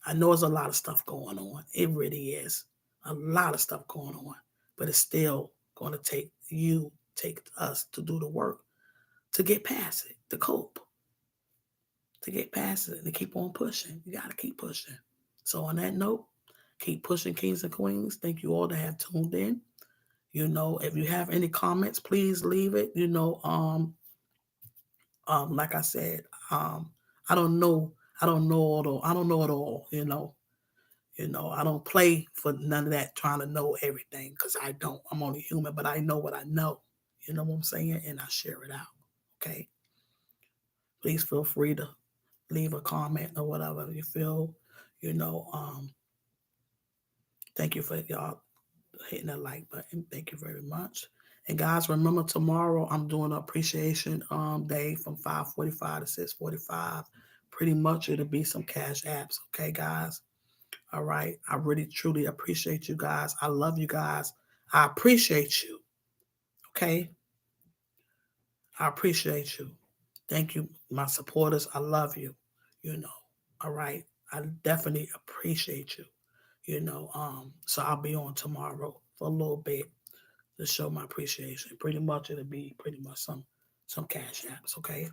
I know there's a lot of stuff going on. It really is. A lot of stuff going on. But it's still going to take us to do the work, to get past it, to cope, to get past it, and to keep on pushing. You got to keep pushing. So on that note, keep pushing, kings and queens. Thank you all that have tuned in. If you have any comments, please leave it. Like I said, I don't know. I don't know it all. I don't know it all. I don't play for none of that, trying to know everything, because I don't. I'm only human, but I know what I know. You know what I'm saying? And I share it out. Okay. Please feel free to leave a comment or whatever you feel. You know, thank you for y'all hitting that like button. Thank you very much. And guys, remember tomorrow I'm doing an appreciation day from 5:45 to 6:45. Pretty much it'll be some cash apps. Okay, guys. All right. I really truly appreciate you guys. I love you guys. I appreciate you. Okay. I appreciate you. Thank you, my supporters. I love you. You know. All right. I definitely appreciate you. So I'll be on tomorrow for a little bit to show my appreciation. Pretty much it'll be pretty much some cash apps, okay?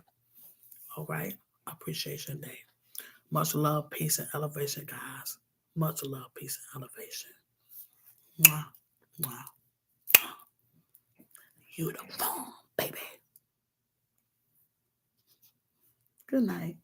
All right. Appreciation day. Much love, peace, and elevation, guys. Much love, peace, and elevation. Mwah, mwah. You the bomb, baby. Good night.